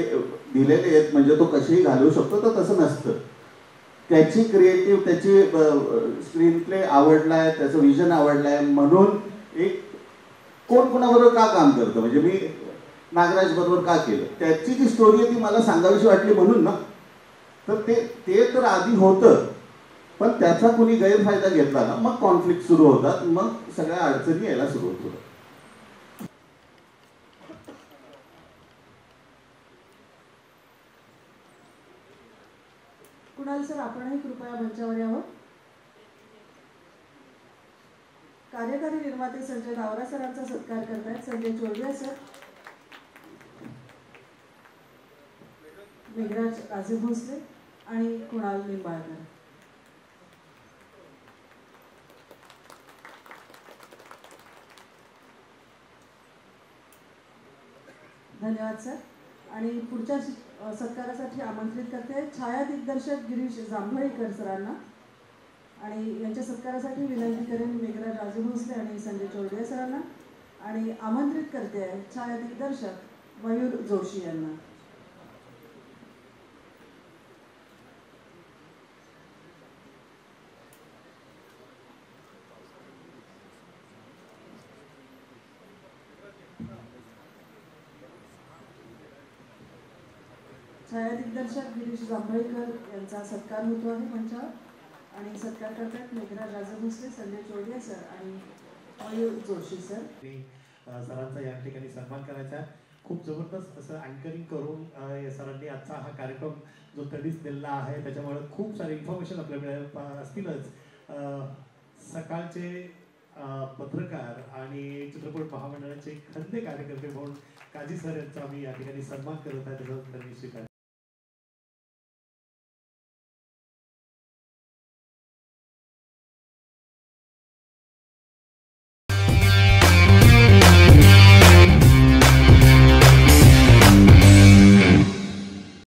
दिलेले आहेत म्हणजे तो कसेही घालवू शकतो, तर तसं नसतं. त्याची क्रिएटिव्ह, त्याची स्क्रीन प्ले आवडलाय, त्याचं विजन आवडलाय म्हणून एक कोण कोणाबरोबर का काम करतं, म्हणजे मी नागराज बरोबर का केलं, त्याची जी स्टोरी आहे ती मला सांगावीशी वाटली म्हणून ना. तर ते तर आधी होतं, पण त्याचा कुणी गैरफायदा घेतला ना, मग कॉन्फ्लिक्ट सुरू होतात, मग सगळ्या अडचणी यायला सुरू होतात. कुणाल सर, आपणही कृपया मंचावर यावं. कार्यकारी निर्माते संजय गावरा सरांचा सत्कार करतायत संजय चोरडिया सर, मेघराज राजे भोसले आणि कुणाल निंबाळकर. धन्यवाद सर. आणि पुढच्या सत्कारासाठी आमंत्रित करते छाया दिग्दर्शक गिरीश जांभळीकर सरांना. आणि यांच्या सत्कारासाठी विनंती करेन मेघराज राजे भोसले आणि संजय चोरडिया सरांना. आणि आमंत्रित करते आहे छाया दिग्दर्शक मयूर जोशी यांना. छाया दिग्दर्शक गिरीश जांभळीकर यांचा सत्कार होतो आहे मंचावर. आणि सत्कार करतात मेघराज राजे भोसले, संजय चोरडिया सर आणि मयूर जोशी सर. सरांचा या ठिकाणी सन्मान करायचा. खूप जबरदस्त असं अँकरिंग करून सरांनी आजचा हा कार्यक्रम जो तडीस दिलेला आहे, त्याच्यामुळे खूप सारे इन्फॉर्मेशन आपल्याला असतीलच. सकाळचे पत्रकार आणि चित्रपट महामंडळाचे खंदे कार्यकर्ते म्हणून काजी सर यांचा आम्ही या ठिकाणी सन्मान करत आहे, त्याचा त्यांनी स्वीकार